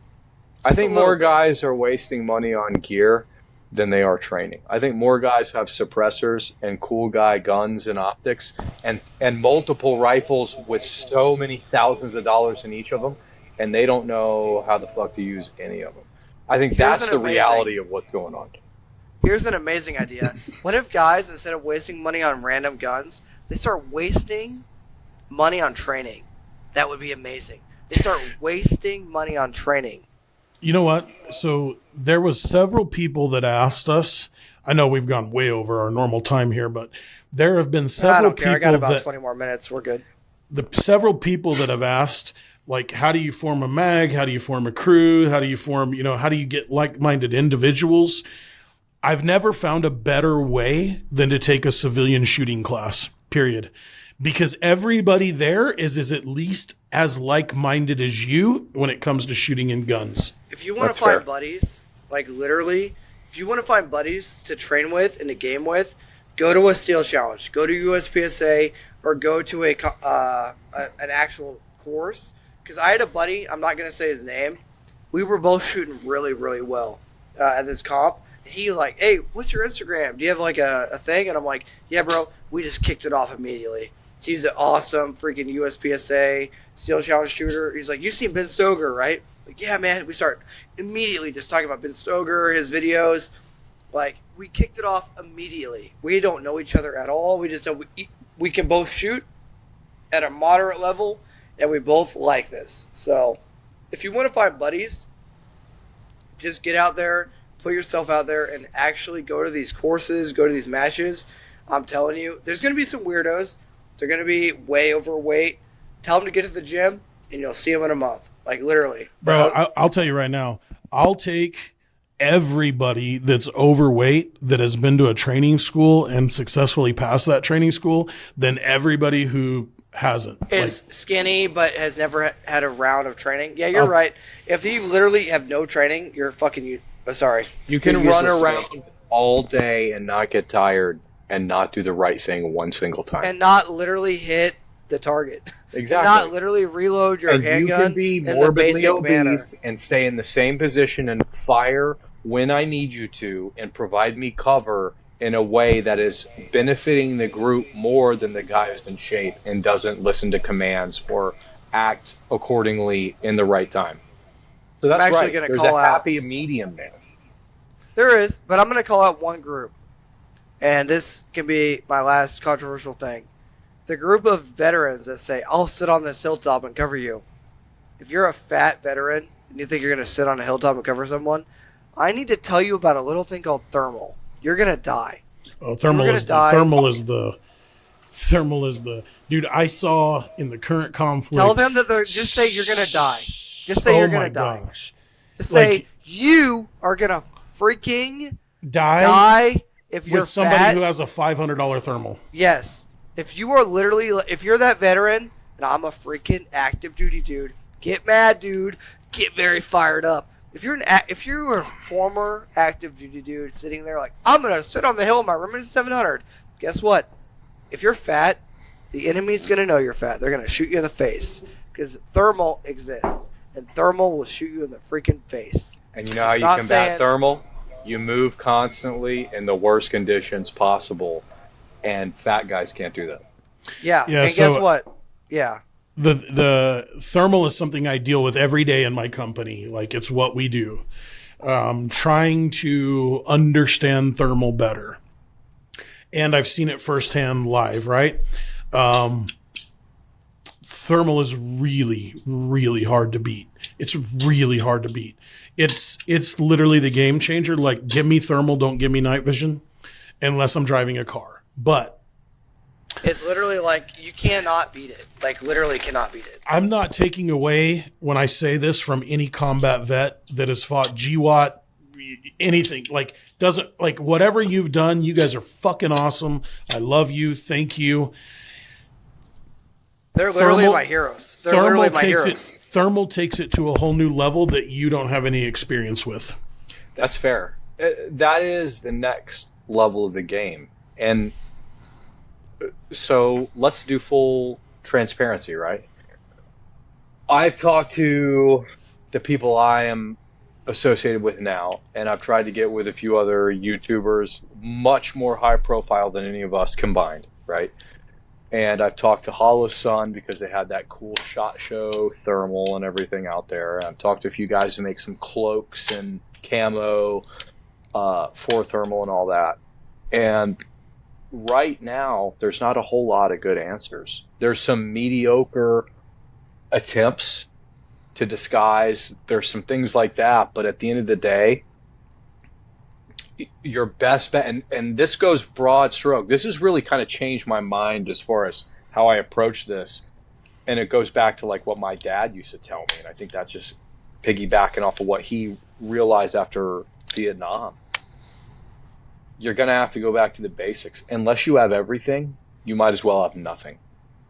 I think more guys are wasting money on gear than they are training. I think more guys have suppressors and cool guy guns and optics and multiple rifles with so many thousands of dollars in each of them, and they don't know how the fuck to use any of them. I think that's the reality of what's going on. Here's an amazing idea. What if guys, instead of wasting money on random guns, they start wasting money on training? That would be amazing. They start wasting money on training. You know what? So there was several people that asked us. I know we've gone way over our normal time here, but there have been several I don't care. people I got about that 20 more minutes. We're good. several people that have asked, like, how do you form a mag? How do you form a crew? How do you form, how do you get like-minded individuals? I've never found a better way than to take a civilian shooting class, period. Because everybody there is at least as like-minded as you when it comes to shooting and guns. If you want to find buddies, like literally, if you want to find buddies to train with and to game with, go to a steel challenge, go to USPSA, or go to an actual course. Because I had a buddy, I'm not going to say his name, we were both shooting really, really well at this comp. He was like, hey, what's your Instagram? Do you have like a thing? And I'm like, yeah, bro. We just kicked it off immediately. He's an awesome freaking USPSA steel challenge shooter. He's like, you seen Ben Stoker, right? Like, yeah, man. We start immediately just talking about Ben Stoker, his videos. Like, we kicked it off immediately. We don't know each other at all. We just know we can both shoot at a moderate level, and we both like this. So, if you want to find buddies, just get out there, put yourself out there, and actually go to these courses, go to these matches. I'm telling you, there's going to be some weirdos. They're going to be way overweight. Tell them to get to the gym, and you'll see them in a month. Like, literally. Bro, I'll tell you right now, I'll take everybody that's overweight that has been to a training school and successfully passed that training school than everybody who hasn't. Is skinny but has never had a round of training. Yeah, you're right. If you literally have no training, you're fucking sorry. You can run around all day and not get tired and not do the right thing one single time. And not literally hit the target. Exactly. Not literally reload your handgun. You can be morbidly obese and stay in the same position and fire when I need you to and provide me cover in a way that is benefiting the group more than the guy who's in shape and doesn't listen to commands or act accordingly in the right time. So that's right. There's a happy medium there. There is, but I'm going to call out one group. And this can be my last controversial thing. The group of veterans that say, I'll sit on this hilltop and cover you. If you're a fat veteran and you think you're going to sit on a hilltop and cover someone, I need to tell you about a little thing called thermal. You're going to die. Oh, thermal is the dude I saw in the current conflict. Tell them that just say you're going to die. Just say you're going to die. Gosh. Just say you are going to freaking die if you're with somebody fat. who has a $500 thermal. Yes. If you are literally, if you're that veteran, and I'm a freaking active duty dude, get mad, dude. Get very fired up. If you're a former active duty dude sitting there like, I'm going to sit on the hill in my room in 700, guess what? If you're fat, the enemy's going to know you're fat. They're going to shoot you in the face because thermal exists, and thermal will shoot you in the freaking face. And you know how you combat thermal? You move constantly in the worst conditions possible, and fat guys can't do that. Yeah, and guess what? Yeah. The thermal is something I deal with every day in my company. Like, it's what we do. Trying to understand thermal better. And I've seen it firsthand live, right? Thermal is really, really hard to beat. It's really hard to beat. It's literally the game changer. Like, give me thermal, don't give me night vision, unless I'm driving a car. But it's literally like you cannot beat it. Like, literally cannot beat it. I'm not taking away when I say this from any combat vet that has fought GWAT, anything. Like, doesn't, like, whatever you've done, you guys are fucking awesome. I love you. Thank you. They're literally my heroes. They're literally my heroes. Thermal takes it to a whole new level that you don't have any experience with. That's fair. That is the next level of the game. And so let's do full transparency, right? I've talked to the people I am associated with now, and I've tried to get with a few other YouTubers, much more high profile than any of us combined, right? And I've talked to Hollow's Son because they had that cool SHOT Show thermal and everything out there. And I've talked to a few guys who make some cloaks and camo for thermal and all that. And right now, there's not a whole lot of good answers. There's some mediocre attempts to disguise. There's some things like that. But at the end of the day, your best bet, and this goes broad stroke. This has really kind of changed my mind as far as how I approach this. And it goes back to like what my dad used to tell me. And I think that's just piggybacking off of what he realized after Vietnam. You're going to have to go back to the basics. Unless you have everything, you might as well have nothing.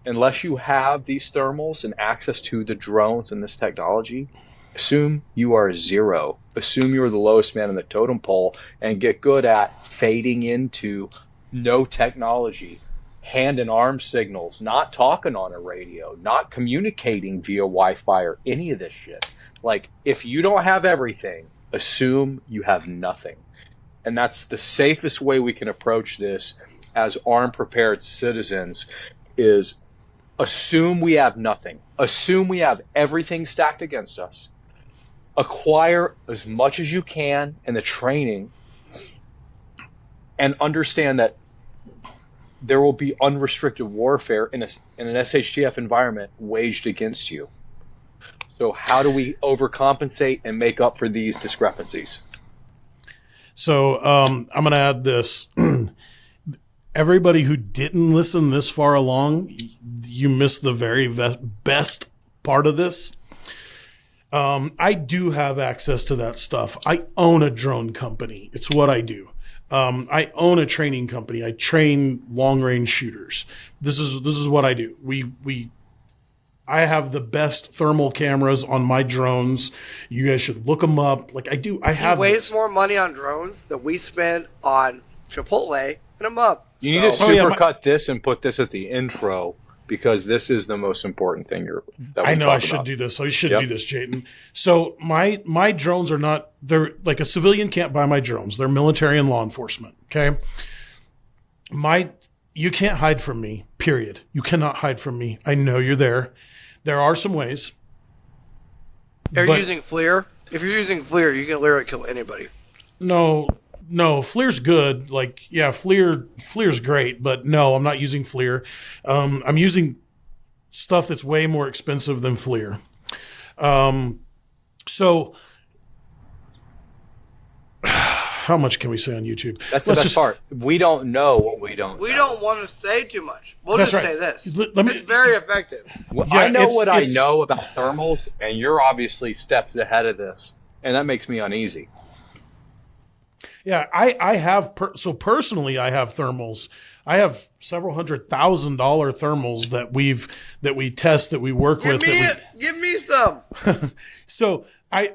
Unless you have these thermals and access to the drones and this technology, assume you are zero. Assume you're the lowest man in the totem pole and get good at fading into no technology, hand and arm signals, not talking on a radio, not communicating via Wi-Fi or any of this shit. Like, if you don't have everything, assume you have nothing. And that's the safest way we can approach this as armed, prepared citizens is assume we have nothing. Assume we have everything stacked against us. Acquire as much as you can in the training and understand that there will be unrestricted warfare in an SHTF environment waged against you. So how do we overcompensate and make up for these discrepancies? So I'm going to add this. Everybody who didn't listen this far along, you missed the very best part of this. I do have access to that stuff. I own a drone company. It's what I do. I own a training company. I train long range shooters. This is what I do. I have the best thermal cameras on my drones. You guys should look them up. Like I do. I have. He wastes more money on drones than we spent on Chipotle in a month. You need to supercut this and put this at the intro, because this is the most important thing I know I should do this. So you should do this, Jayden. So my drones are not, they're like, a civilian can't buy my drones. They're military and law enforcement. Okay. You can't hide from me, period. You cannot hide from me. I know you're there. There are some ways. Are you using FLIR? If you're using FLIR, you can literally kill anybody. No, FLIR's good. Like, yeah, FLIR's great, but no, I'm not using FLIR. I'm using stuff that's way more expensive than FLIR. So how much can we say on YouTube? That's the best part. We don't know what we don't know. We don't want to say too much. We'll just say this. It's very effective. Well, yeah, I know what I know about thermals, and you're obviously steps ahead of this, and that makes me uneasy. Yeah, I have personally I have thermals. I have several $100,000 thermals that we test, that we work with. Give me some. So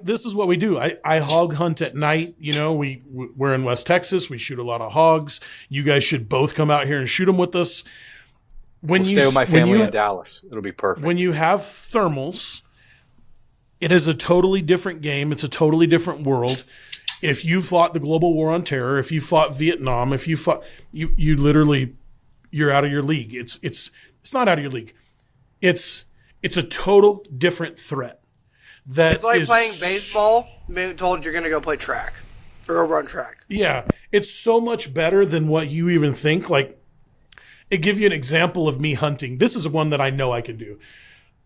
this is what we do. I hog hunt at night. You know, we're in West Texas. We shoot a lot of hogs. You guys should both come out here and shoot them with us. We'll stay with my family in Dallas. It'll be perfect. When you have thermals, it is a totally different game. It's a totally different world. If you fought the global war on terror, if you fought Vietnam, if you fought, you literally, you're out of your league. It's not out of your league. It's a total different threat. It's like playing baseball, being told you're going to go play track or go run track. Yeah, it's so much better than what you even think. Like, it give you an example of me hunting. This is one that I know I can do.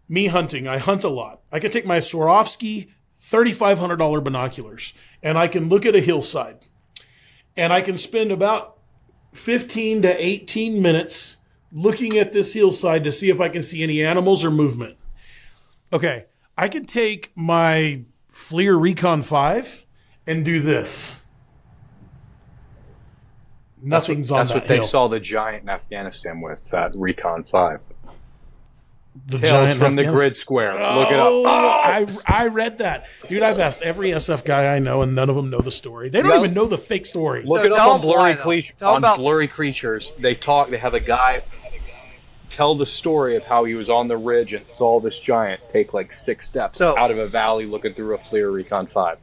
Me hunting, I hunt a lot. I can take my Swarovski $3,500 binoculars, and I can look at a hillside, and I can spend about 15 to 18 minutes looking at this hillside to see if I can see any animals or movement. Okay, I can take my FLIR Recon 5 and do this. Nothing's on that hill. That's what they saw the giant in Afghanistan with, that Recon 5. The Tales giant from the grid square. Look it up. Oh, I read that. Dude, I've asked every SF guy I know, and none of them know the story. They don't even know the fake story. Look it up on Blurry Creatures. They have a guy tell the story of how he was on the ridge and saw this giant take like 6 steps out of a valley looking through a FLIR Recon 5.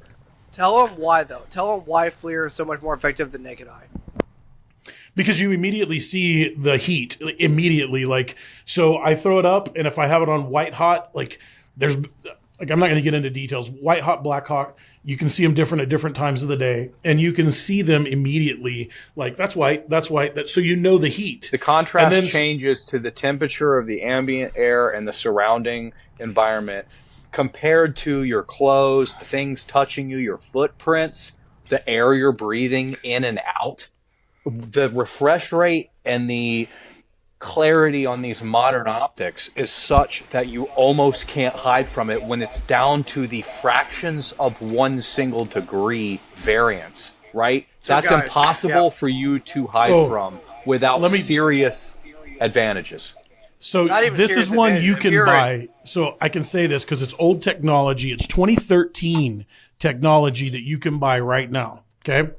Tell him why, though. Tell him why FLIR is so much more effective than naked eye. Because you immediately see the heat immediately. Like, so I throw it up, and if I have it on white hot, like I'm not going to get into details. White hot, black hot, you can see them different at different times of the day, and you can see them immediately. Like, that's white. So you know the heat. The contrast changes to the temperature of the ambient air and the surrounding environment compared to your clothes, the things touching you, your footprints, the air you're breathing in and out. The refresh rate and the clarity on these modern optics is such that you almost can't hide from it when it's down to the fractions of 1 single degree variance, right? So that's impossible for you to hide from without serious advantages. So this is one you can buy. So I can say this because it's old technology. It's 2013 technology that you can buy right now, okay?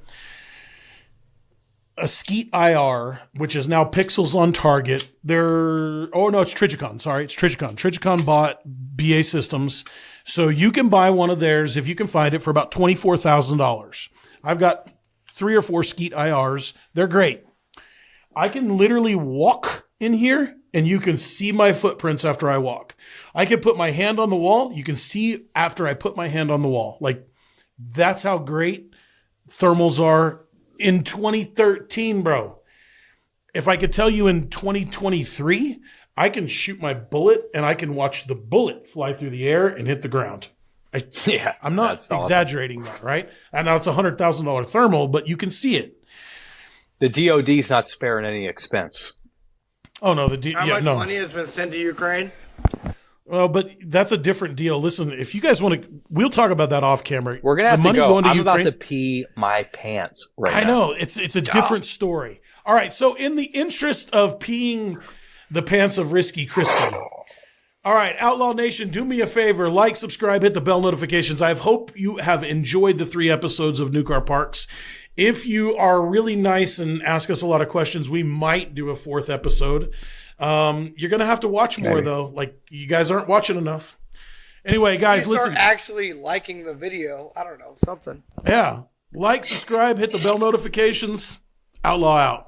A Skeet IR, which is now pixels on target. It's Trichicon. Sorry, it's Trichicon. Trichicon bought BA Systems. So you can buy one of theirs if you can find it for about $24,000. I've got 3 or 4 Skeet IRs. They're great. I can literally walk in here and you can see my footprints after I walk. I can put my hand on the wall. You can see after I put my hand on the wall. Like, that's how great thermals are. In 2013, bro. If I could tell you in 2023, I can shoot my bullet and I can watch the bullet fly through the air and hit the ground. I'm not exaggerating that, right? And now it's a $100,000 thermal, but you can see it. The DoD's not sparing any expense. Oh no, How much money has been sent to Ukraine? Well, but that's a different deal. Listen, if you guys want to, we'll talk about that off camera. We're gonna have The to money go. going to I'm about Ukraine- to pee my pants right now. I know it's a different story. All right, so in the interest of peeing the pants of Risky Chrisky, all right, Outlaw Nation, do me a favor, like, subscribe, hit the bell notifications. I hope you have enjoyed the 3 episodes of Nuke Our Parks. If you are really nice and ask us a lot of questions, we might do a 4th episode. You're gonna have to watch more though. Like, you guys aren't watching enough. Anyway, guys, You start listen. actually liking the video. I don't know, something. Yeah, like, subscribe, hit the bell notifications. Outlaw out.